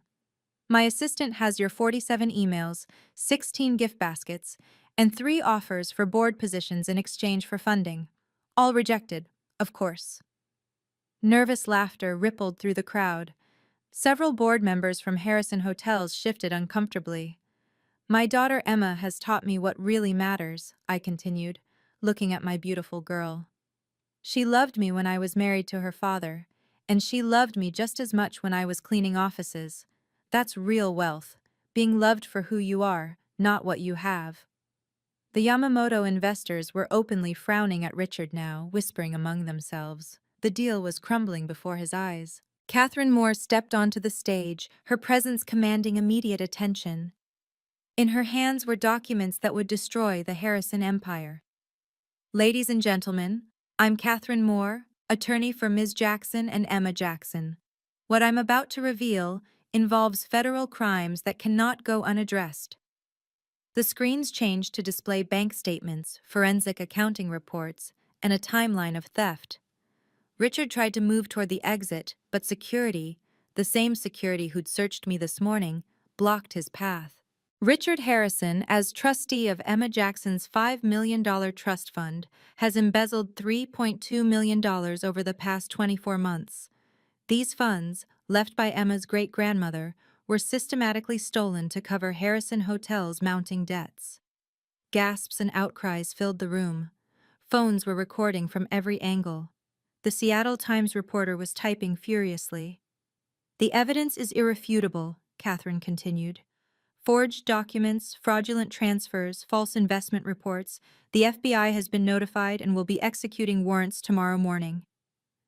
My assistant has your 47 emails, 16 gift baskets, and 3 offers for board positions in exchange for funding. All rejected, of course." Nervous laughter rippled through the crowd. Several board members from Harrison Hotels shifted uncomfortably. "My daughter Emma has taught me what really matters," I continued, looking at my beautiful girl. "She loved me when I was married to her father, and she loved me just as much when I was cleaning offices. That's real wealth, being loved for who you are, not what you have." The Yamamoto investors were openly frowning at Richard now, whispering among themselves. The deal was crumbling before his eyes. Catherine Moore stepped onto the stage, her presence commanding immediate attention. In her hands were documents that would destroy the Harrison empire. "Ladies and gentlemen, I'm Catherine Moore, attorney for Ms. Jackson and Emma Jackson. What I'm about to reveal involves federal crimes that cannot go unaddressed." The screens changed to display bank statements, forensic accounting reports, and a timeline of theft. Richard tried to move toward the exit, but security, the same security who'd searched me this morning, blocked his path. Richard Harrison, as trustee of Emma Jackson's $5 million trust fund, has embezzled $3.2 million over the past 24 months. These funds, left by Emma's great-grandmother, were systematically stolen to cover Harrison Hotel's mounting debts. Gasps and outcries filled the room. Phones were recording from every angle. The Seattle Times reporter was typing furiously. "The evidence is irrefutable," Catherine continued. "Forged documents, fraudulent transfers, false investment reports. The FBI has been notified and will be executing warrants tomorrow morning."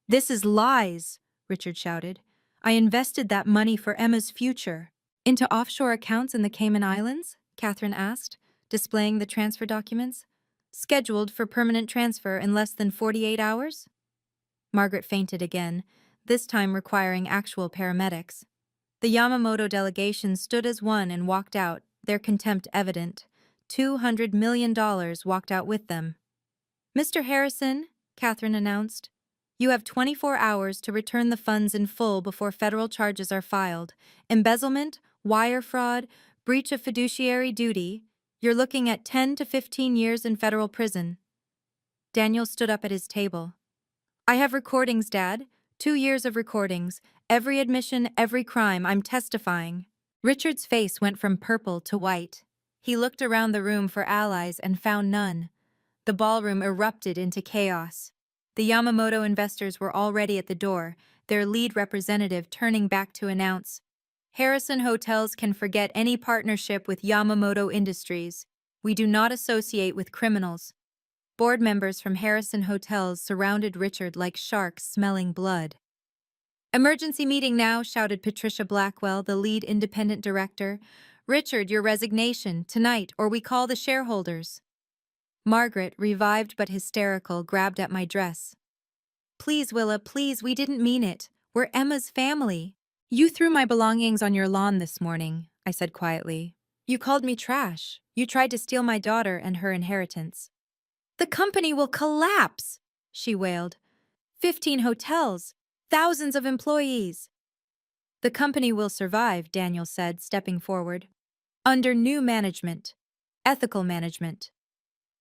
"This is lies," Richard shouted. I invested that money for Emma's future. Into offshore accounts in the Cayman Islands? Catherine asked, displaying the transfer documents. Scheduled for permanent transfer in less than 48 hours? Margaret fainted again, this time requiring actual paramedics. The Yamamoto delegation stood as one and walked out, their contempt evident. $200 million walked out with them. Mr. Harrison, Catherine announced, you have 24 hours to return the funds in full before federal charges are filed. Embezzlement, wire fraud, breach of fiduciary duty. You're looking at 10 to 15 years in federal prison. Daniel stood up at his table. I have recordings, Dad. 2 years of recordings. Every admission, every crime, I'm testifying. Richard's face went from purple to white. He looked around the room for allies and found none. The ballroom erupted into chaos. The Yamamoto investors were already at the door, their lead representative turning back to announce, Harrison Hotels can forget any partnership with Yamamoto Industries. We do not associate with criminals. Board members from Harrison Hotels surrounded Richard like sharks smelling blood. Emergency meeting now, shouted Patricia Blackwell, the lead independent director. Richard, your resignation, tonight, or we call the shareholders. Margaret, revived but hysterical, grabbed at my dress. Please, Willa, please, we didn't mean it. We're Emma's family. You threw my belongings on your lawn this morning, I said quietly. You called me trash. You tried to steal my daughter and her inheritance. The company will collapse, she wailed. 15 hotels, thousands of employees. The company will survive, Daniel said, stepping forward. Under new management. Ethical management.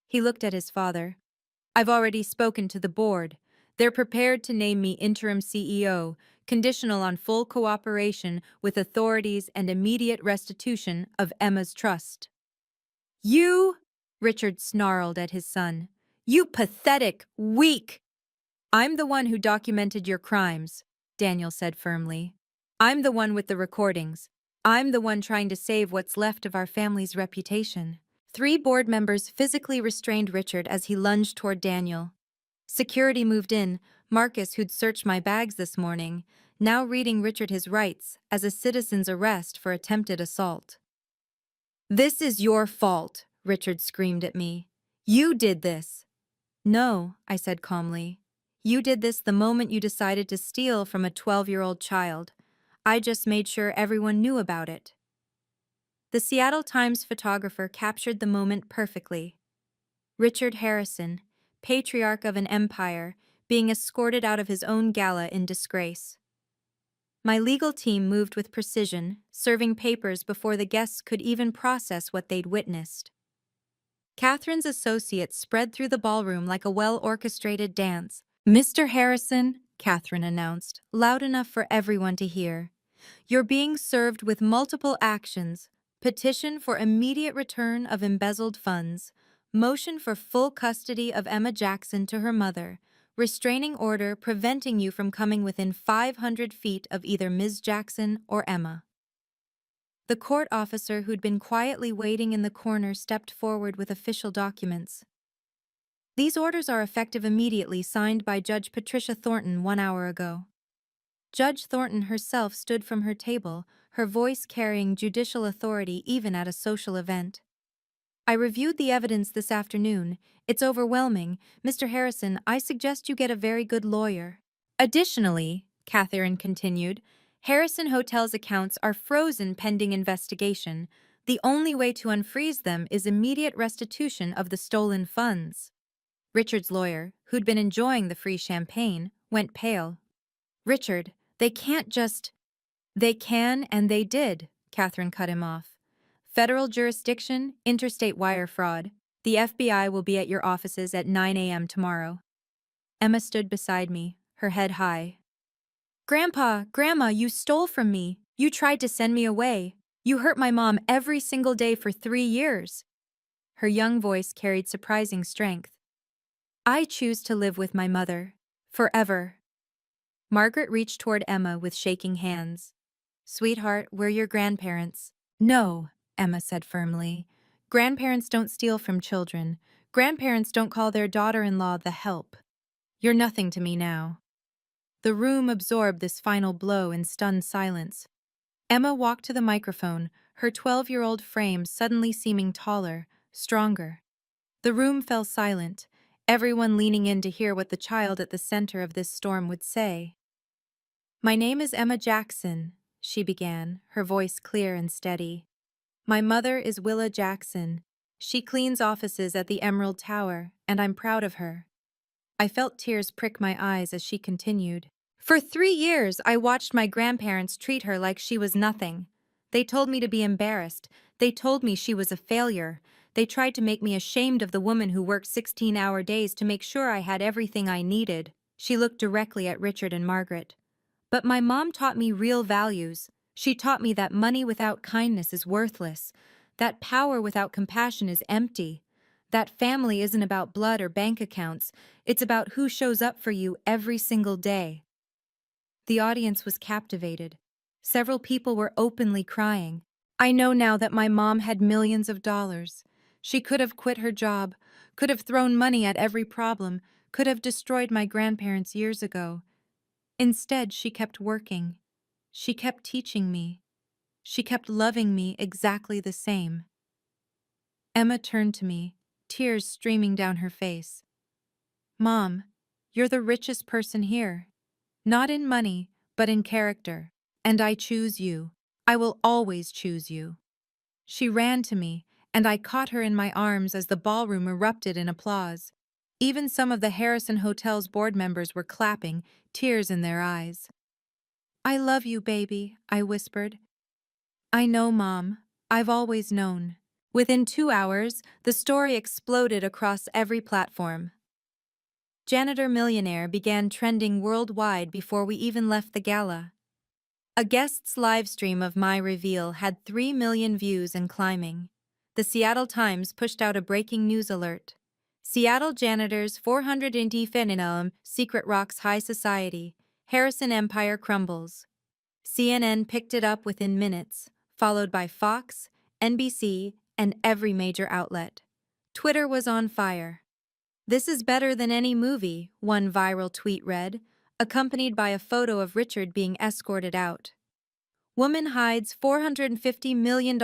He looked at his father. I've already spoken to the board. They're prepared to name me interim CEO, conditional on full cooperation with authorities and immediate restitution of Emma's trust. You, Richard snarled at his son. You pathetic, weak. I'm the one who documented your crimes, Daniel said firmly. I'm the one with the recordings. I'm the one trying to save what's left of our family's reputation. 3 board members physically restrained Richard as he lunged toward Daniel. Security moved in, Marcus, who'd searched my bags this morning, now reading Richard his rights as a citizen's arrest for attempted assault. This is your fault, Richard screamed at me. You did this. No, I said calmly. You did this the moment you decided to steal from a 12-year-old child. I just made sure everyone knew about it. The Seattle Times photographer captured the moment perfectly. Richard Harrison, patriarch of an empire, being escorted out of his own gala in disgrace. My legal team moved with precision, serving papers before the guests could even process what they'd witnessed. Catherine's associates spread through the ballroom like a well-orchestrated dance. Mr. Harrison, Catherine announced, loud enough for everyone to hear. You're being served with multiple actions. Petition for immediate return of embezzled funds. Motion for full custody of Emma Jackson to her mother. Restraining order preventing you from coming within 500 feet of either Ms. Jackson or Emma. The court officer who'd been quietly waiting in the corner stepped forward with official documents. These orders are effective immediately, signed by Judge Patricia Thornton 1 hour ago. Judge Thornton herself stood from her table, her voice carrying judicial authority even at a social event. I reviewed the evidence this afternoon. It's overwhelming. Mr. Harrison, I suggest you get a very good lawyer. Additionally, Catherine continued, Harrison Hotel's accounts are frozen pending investigation. The only way to unfreeze them is immediate restitution of the stolen funds. Richard's lawyer, who'd been enjoying the free champagne, went pale. Richard, they can't just… They can and they did, Catherine cut him off. Federal jurisdiction, interstate wire fraud. The FBI will be at your offices at 9 a.m. tomorrow. Emma stood beside me, her head high. Grandpa, Grandma, you stole from me. You tried to send me away. You hurt my mom every single day for 3 years. Her young voice carried surprising strength. I choose to live with my mother. Forever. Margaret reached toward Emma with shaking hands. Sweetheart, we're your grandparents. No, Emma said firmly. Grandparents don't steal from children. Grandparents don't call their daughter-in-law the help. You're nothing to me now. The room absorbed this final blow in stunned silence. Emma walked to the microphone, her 12-year-old frame suddenly seeming taller, stronger. The room fell silent, everyone leaning in to hear what the child at the center of this storm would say. "My name is Emma Jackson," she began, her voice clear and steady. "My mother is Willa Jackson. She cleans offices at the Emerald Tower, and I'm proud of her." I felt tears prick my eyes as she continued. "For 3 years, I watched my grandparents treat her like she was nothing. They told me to be embarrassed. They told me she was a failure. They tried to make me ashamed of the woman who worked 16-hour days to make sure I had everything I needed." She looked directly at Richard and Margaret. "But my mom taught me real values. She taught me that money without kindness is worthless, that power without compassion is empty, that family isn't about blood or bank accounts, it's about who shows up for you every single day." The audience was captivated. Several people were openly crying. "I know now that my mom had millions of dollars. She could have quit her job, could have thrown money at every problem, could have destroyed my grandparents years ago. Instead, she kept working. She kept teaching me. She kept loving me exactly the same." Emma turned to me, tears streaming down her face. "Mom, you're the richest person here. Not in money, but in character. And I choose you. I will always choose you." She ran to me, and I caught her in my arms as the ballroom erupted in applause. Even some of the Harrison Hotel's board members were clapping, tears in their eyes. "I love you, baby," I whispered. "I know, Mom. I've always known." Within 2 hours, the story exploded across every platform. "Janitor Millionaire" began trending worldwide before we even left the gala. A guest's livestream of my reveal had 3 million views and climbing. The Seattle Times pushed out a breaking news alert. "Seattle janitors 400 Fenninum, secret rocks high society. Harrison empire crumbles." CNN picked it up within minutes, followed by Fox, NBC, and every major outlet. Twitter was on fire. "This is better than any movie," one viral tweet read, accompanied by a photo of Richard being escorted out. "Woman hides $450 million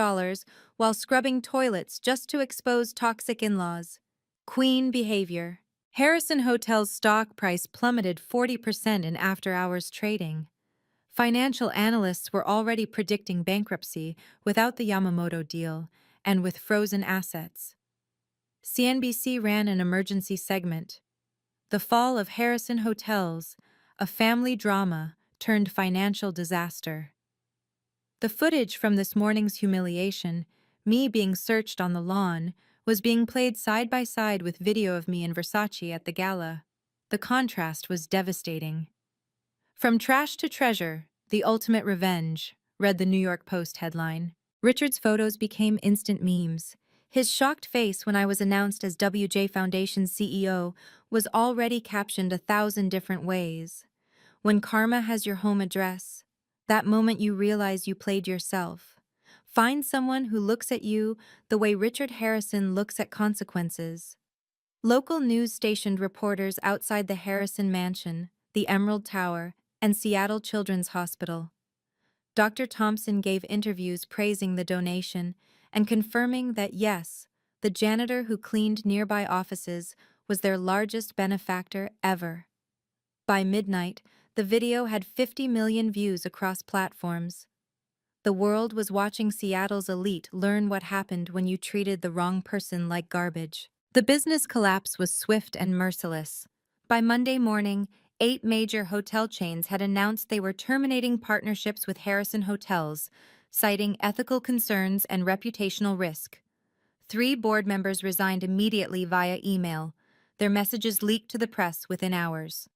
while scrubbing toilets just to expose toxic in-laws. Queen behavior." Harrison Hotel's stock price plummeted 40% in after-hours trading. Financial analysts were already predicting bankruptcy without the Yamamoto deal and with frozen assets. CNBC ran an emergency segment. "The Fall of Harrison Hotels, a family drama turned financial disaster." The footage from this morning's humiliation, me being searched on the lawn, was being played side by side with video of me in Versace at the gala. The contrast was devastating. "From trash to treasure, the ultimate revenge," read the New York Post headline. Richard's photos became instant memes. His shocked face when I was announced as WJ Foundation's CEO was already captioned 1,000 different ways. "When karma has your home address, that moment you realize you played yourself. Find someone who looks at you the way Richard Harrison looks at consequences." Local news stationed reporters outside the Harrison Mansion, the Emerald Tower, and Seattle Children's Hospital. Dr. Thompson gave interviews praising the donation and confirming that yes, the janitor who cleaned nearby offices was their largest benefactor ever. By midnight, the video had 50 million views across platforms. The world was watching Seattle's elite learn what happened when you treated the wrong person like garbage. The business collapse was swift and merciless. By Monday morning, 8 major hotel chains had announced they were terminating partnerships with Harrison Hotels, citing ethical concerns and reputational risk. 3 board members resigned immediately via email. Their messages leaked to the press within hours.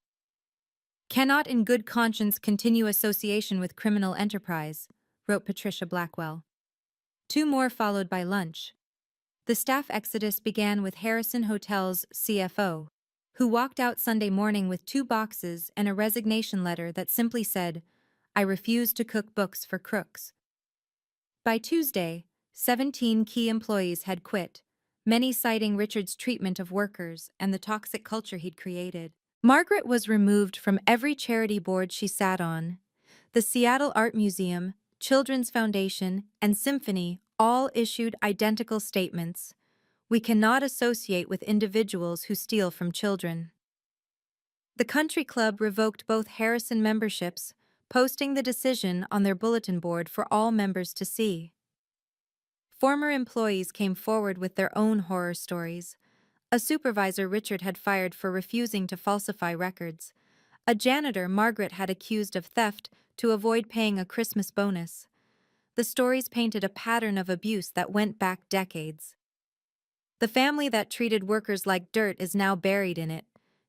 "Cannot in good conscience continue association with criminal enterprise," wrote Patricia Blackwell. 2 more followed by lunch. The staff exodus began with Harrison Hotel's CFO, who walked out Sunday morning with 2 boxes and a resignation letter that simply said, "I refuse to cook books for crooks." By Tuesday, 17 key employees had quit, many citing Richard's treatment of workers and the toxic culture he'd created. Margaret was removed from every charity board she sat on. The Seattle Art Museum, Children's Foundation, and Symphony all issued identical statements. We cannot associate with individuals who steal from children. The country club revoked both Harrison memberships, posting the decision on their bulletin board for all members to see. Former employees came forward with their own horror stories. A supervisor Richard had fired for refusing to falsify records. A janitor Margaret had accused of theft to avoid paying a Christmas bonus. The stories painted a pattern of abuse that went back decades. "The family that treated workers like dirt is now buried in it,"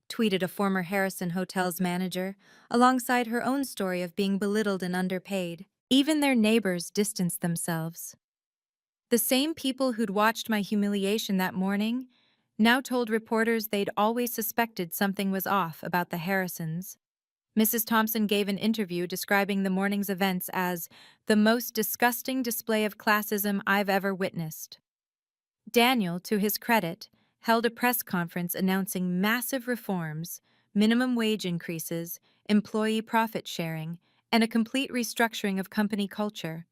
tweeted a former Harrison Hotel's manager, alongside her own story of being belittled and underpaid. Even their neighbors distanced themselves. The same people who'd watched my humiliation that morning now told reporters they'd always suspected something was off about the Harrisons. Mrs. Thompson gave an interview describing the morning's events as the most disgusting display of classism I've ever witnessed. Daniel, to his credit, held a press conference announcing massive reforms, minimum wage increases, employee profit sharing, and a complete restructuring of company culture.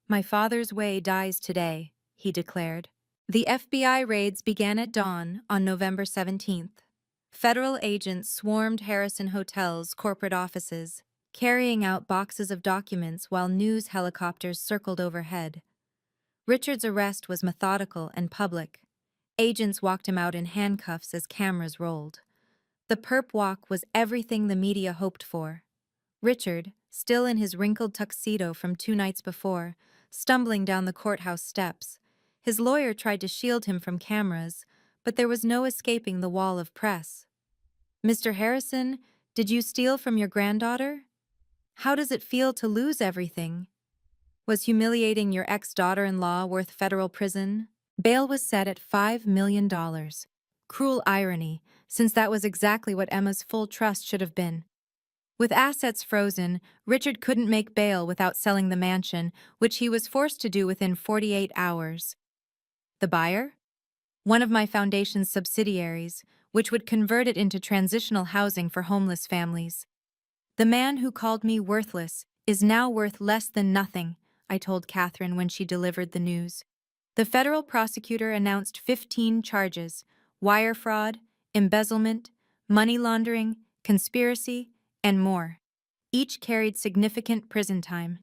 "My father's way dies today," he declared. The FBI raids began at dawn on November 17th. Federal agents swarmed Harrison Hotel's corporate offices, carrying out boxes of documents while news helicopters circled overhead. Richard's arrest was methodical and public. Agents walked him out in handcuffs as cameras rolled. The perp walk was everything the media hoped for. Richard, still in his wrinkled tuxedo from 2 nights before, stumbling down the courthouse steps. His lawyer tried to shield him from cameras, but there was no escaping the wall of press. "Mr. Harrison, did you steal from your granddaughter? How does it feel to lose everything? Was humiliating your ex-daughter-in-law worth federal prison?" Bail was set at $5 million. Cruel irony, since that was exactly what Emma's full trust should have been. With assets frozen, Richard couldn't make bail without selling the mansion, which he was forced to do within 48 hours. The buyer? One of my foundation's subsidiaries, which would convert it into transitional housing for homeless families. "The man who called me worthless is now worth less than nothing," I told Catherine when she delivered the news. The federal prosecutor announced 15 charges: wire fraud, embezzlement, money laundering, conspiracy, and more. Each carried significant prison time.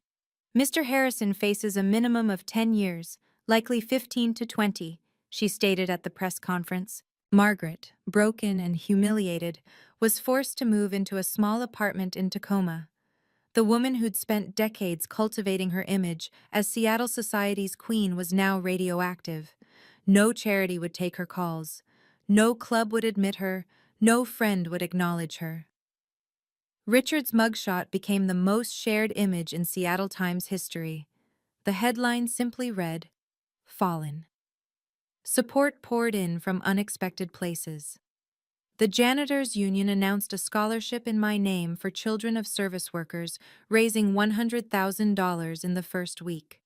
"Mr. Harrison faces a minimum of 10 years, likely 15 to 20, she stated at the press conference. Margaret, broken and humiliated, was forced to move into a small apartment in Tacoma. The woman who'd spent decades cultivating her image as Seattle society's queen was now radioactive. No charity would take her calls. No club would admit her. No friend would acknowledge her. Richard's mugshot became the most shared image in Seattle Times history. The headline simply read, "Fallen." Support poured in from unexpected places. The Janitors Union announced a scholarship in my name for children of service workers, raising $100,000 in the first week.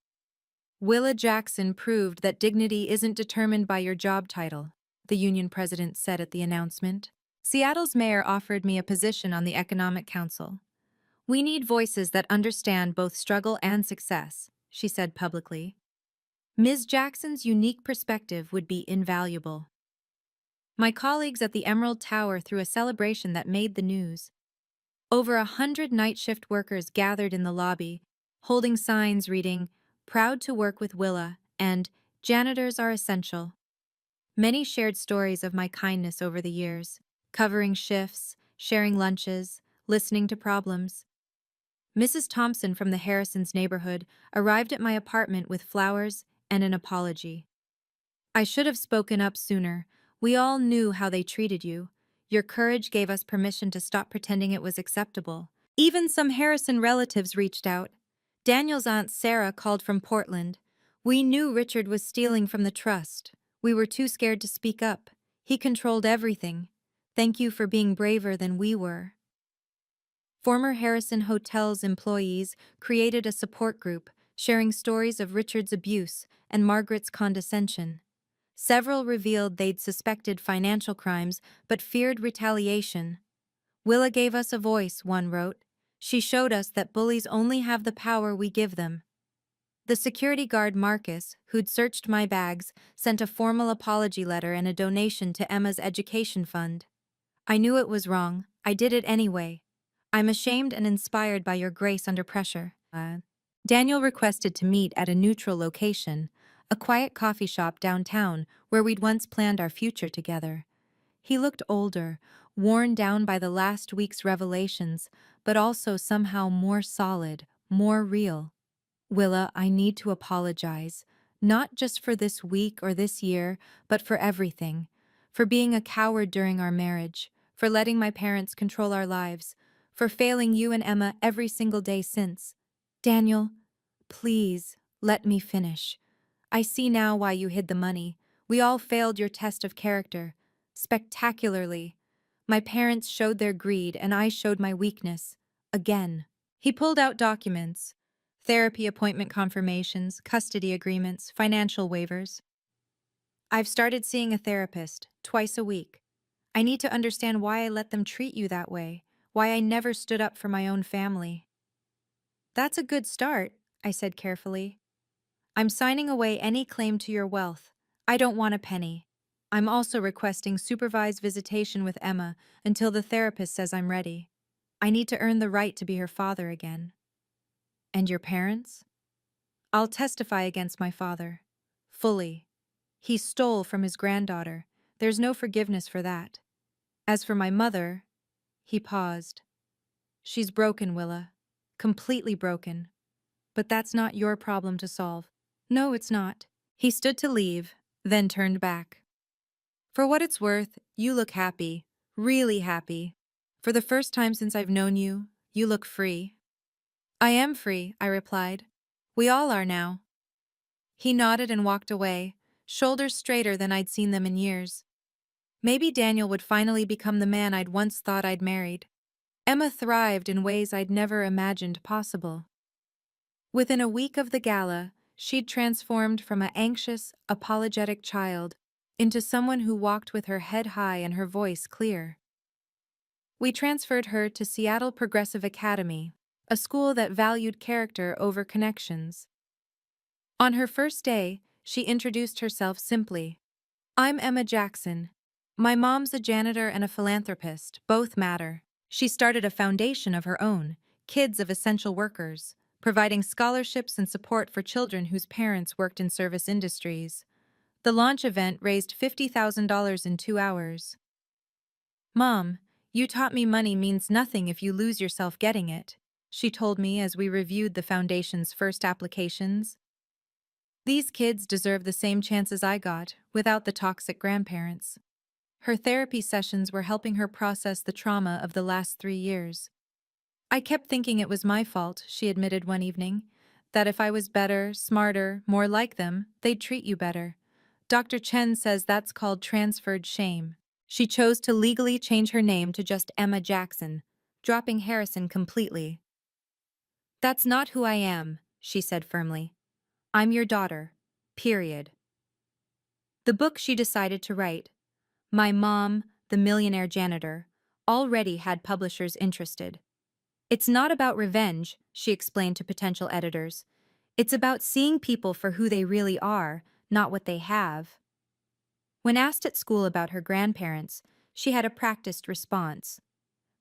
Willa Jackson proved that dignity isn't determined by your job title, the union president said at the announcement. Seattle's mayor offered me a position on the Economic Council. "We need voices that understand both struggle and success," she said publicly. Ms. Jackson's unique perspective would be invaluable. My colleagues at the Emerald Tower threw a celebration that made the news. Over 100 night shift workers gathered in the lobby, holding signs reading, "Proud to work with Willa," and "Janitors are essential." Many shared stories of my kindness over the years, covering shifts, sharing lunches, listening to problems. Mrs. Thompson from the Harrisons' neighborhood arrived at my apartment with flowers and an apology. "I should have spoken up sooner. We all knew how they treated you. Your courage gave us permission to stop pretending it was acceptable." Even some Harrison relatives reached out. Daniel's aunt Sarah called from Portland. "We knew Richard was stealing from the trust. We were too scared to speak up. He controlled everything. Thank you for being braver than we were." Former Harrison Hotel's employees created a support group, sharing stories of Richard's abuse and Margaret's condescension. Several revealed they'd suspected financial crimes but feared retaliation. Willa gave us a voice, one wrote. She showed us that bullies only have the power we give them. The security guard Marcus, who'd searched my bags, sent a formal apology letter and a donation to Emma's education fund. I knew it was wrong. I did it anyway. I'm ashamed and inspired by your grace under pressure. Daniel requested to meet at a neutral location, a quiet coffee shop downtown where we'd once planned our future together. He looked older, worn down by the last week's revelations, but also somehow more solid, more real. Willa, I need to apologize, not just for this week or this year, but for everything. For being a coward during our marriage, for letting my parents control our lives, for failing you and Emma every single day since. Daniel, please, let me finish. I see now why you hid the money. We all failed your test of character. Spectacularly. My parents showed their greed and I showed my weakness. Again. He pulled out documents. Therapy appointment confirmations, custody agreements, financial waivers. I've started seeing a therapist, twice a week. I need to understand why I let them treat you that way, why I never stood up for my own family. That's a good start, I said carefully. I'm signing away any claim to your wealth. I don't want a penny. I'm also requesting supervised visitation with Emma until the therapist says I'm ready. I need to earn the right to be her father again. And your parents? I'll testify against my father. Fully. He stole from his granddaughter. There's no forgiveness for that. As for my mother, he paused. She's broken, Willa. Completely broken. But that's not your problem to solve. No, it's not. He stood to leave, then turned back. For what it's worth, you look happy. Really happy. For the first time since I've known you, you look free. I am free, I replied. We all are now. He nodded and walked away, shoulders straighter than I'd seen them in years. Maybe Daniel would finally become the man I'd once thought I'd married. Emma thrived in ways I'd never imagined possible. Within a week of the gala, she'd transformed from an anxious, apologetic child into someone who walked with her head high and her voice clear. We transferred her to Seattle Progressive Academy, a school that valued character over connections. On her first day, she introduced herself simply. I'm Emma Jackson. My mom's a janitor and a philanthropist, both matter. She started a foundation of her own, Kids of Essential Workers, providing scholarships and support for children whose parents worked in service industries. The launch event raised $50,000 in 2 hours. Mom, you taught me money means nothing if you lose yourself getting it, she told me as we reviewed the foundation's first applications. These kids deserve the same chances I got, without the toxic grandparents. Her therapy sessions were helping her process the trauma of the last 3 years. I kept thinking it was my fault, she admitted one evening, that if I was better, smarter, more like them, they'd treat you better. Dr. Chen says that's called transferred shame. She chose to legally change her name to just Emma Jackson, dropping Harrison completely. That's not who I am, she said firmly. I'm your daughter. Period. The book she decided to write, My Mom, the Millionaire Janitor, already had publishers interested. It's not about revenge, she explained to potential editors. It's about seeing people for who they really are, not what they have. When asked at school about her grandparents, she had a practiced response.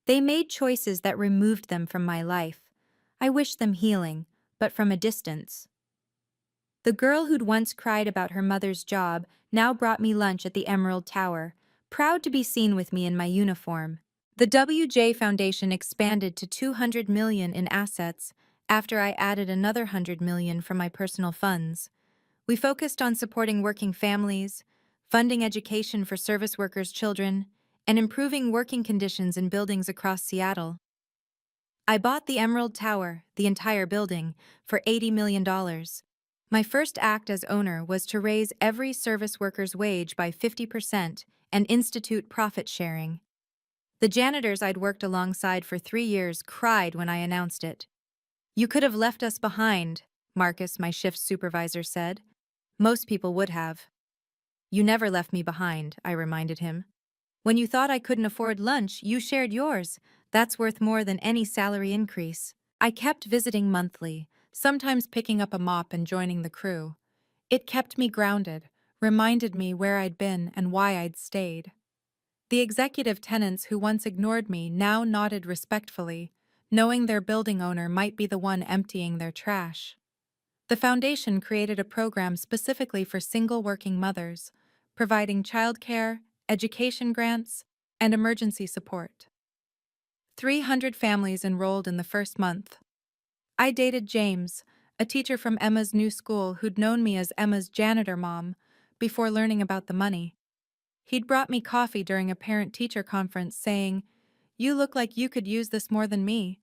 They made choices that removed them from my life. I wish them healing, but from a distance. The girl who'd once cried about her mother's job now brought me lunch at the Emerald Tower, proud to be seen with me in my uniform. The WJ Foundation expanded to $200 million in assets after I added another $100 million from my personal funds. We focused on supporting working families, funding education for service workers' children, and improving working conditions in buildings across Seattle. I bought the Emerald Tower, the entire building, for $80 million. My first act as owner was to raise every service worker's wage by 50% and institute profit sharing. The janitors I'd worked alongside for 3 years cried when I announced it. You could have left us behind, Marcus, my shift supervisor, said. Most people would have. You never left me behind, I reminded him. When you thought I couldn't afford lunch, you shared yours. That's worth more than any salary increase. I kept visiting monthly, sometimes picking up a mop and joining the crew. It kept me grounded, reminded me where I'd been and why I'd stayed. The executive tenants who once ignored me now nodded respectfully, knowing their building owner might be the one emptying their trash. The foundation created a program specifically for single working mothers, providing childcare, education grants, and emergency support. 300 families enrolled in the first month. I dated James, a teacher from Emma's new school who'd known me as Emma's janitor mom, before learning about the money. He'd brought me coffee during a parent-teacher conference saying, "You look like you could use this more than me."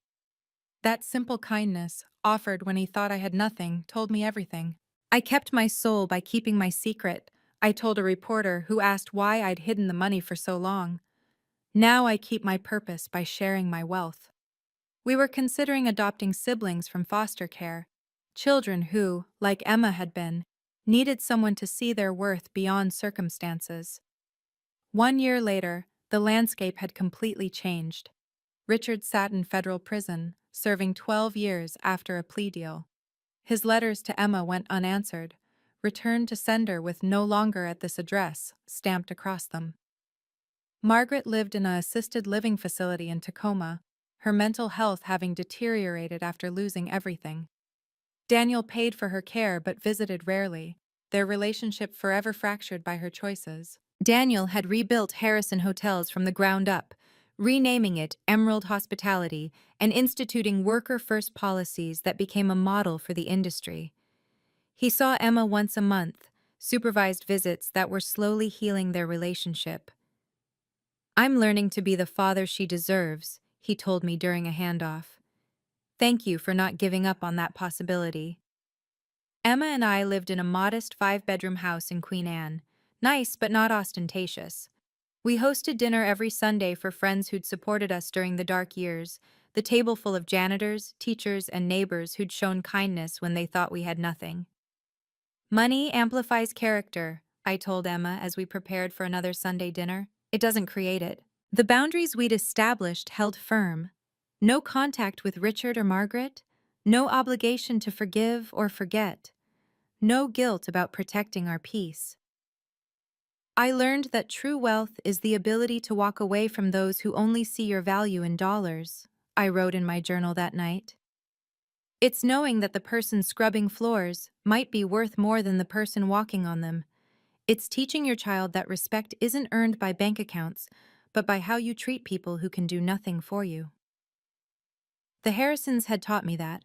That simple kindness, offered when he thought I had nothing, told me everything. I kept my soul by keeping my secret, I told a reporter who asked why I'd hidden the money for so long. Now I keep my purpose by sharing my wealth. We were considering adopting siblings from foster care, children who, like Emma had been, needed someone to see their worth beyond circumstances. 1 year later, the landscape had completely changed. Richard sat in federal prison, serving 12 years after a plea deal. His letters to Emma went unanswered, returned to sender with "no longer at this address" stamped across them. Margaret lived in an assisted living facility in Tacoma, her mental health having deteriorated after losing everything. Daniel paid for her care but visited rarely, their relationship forever fractured by her choices. Daniel had rebuilt Harrison Hotels from the ground up, renaming it Emerald Hospitality and instituting worker-first policies that became a model for the industry. He saw Emma once a month, supervised visits that were slowly healing their relationship. "I'm learning to be the father she deserves," he told me during a handoff. "Thank you for not giving up on that possibility." Emma and I lived in a modest 5-bedroom house in Queen Anne, nice but not ostentatious. We hosted dinner every Sunday for friends who'd supported us during the dark years, the table full of janitors, teachers, and neighbors who'd shown kindness when they thought we had nothing. "Money amplifies character," I told Emma as we prepared for another Sunday dinner. "It doesn't create it." The boundaries we'd established held firm. No contact with Richard or Margaret, no obligation to forgive or forget, no guilt about protecting our peace. I learned that true wealth is the ability to walk away from those who only see your value in dollars, I wrote in my journal that night. It's knowing that the person scrubbing floors might be worth more than the person walking on them. It's teaching your child that respect isn't earned by bank accounts, but by how you treat people who can do nothing for you. The Harrisons had taught me that,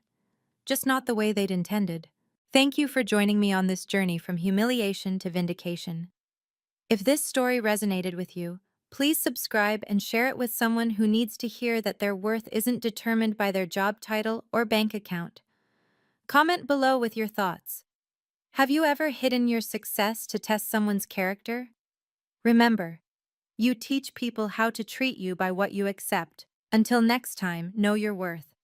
just not the way they'd intended. Thank you for joining me on this journey from humiliation to vindication. If this story resonated with you, please subscribe and share it with someone who needs to hear that their worth isn't determined by their job title or bank account. Comment below with your thoughts. Have you ever hidden your success to test someone's character? Remember, you teach people how to treat you by what you accept. Until next time, know your worth.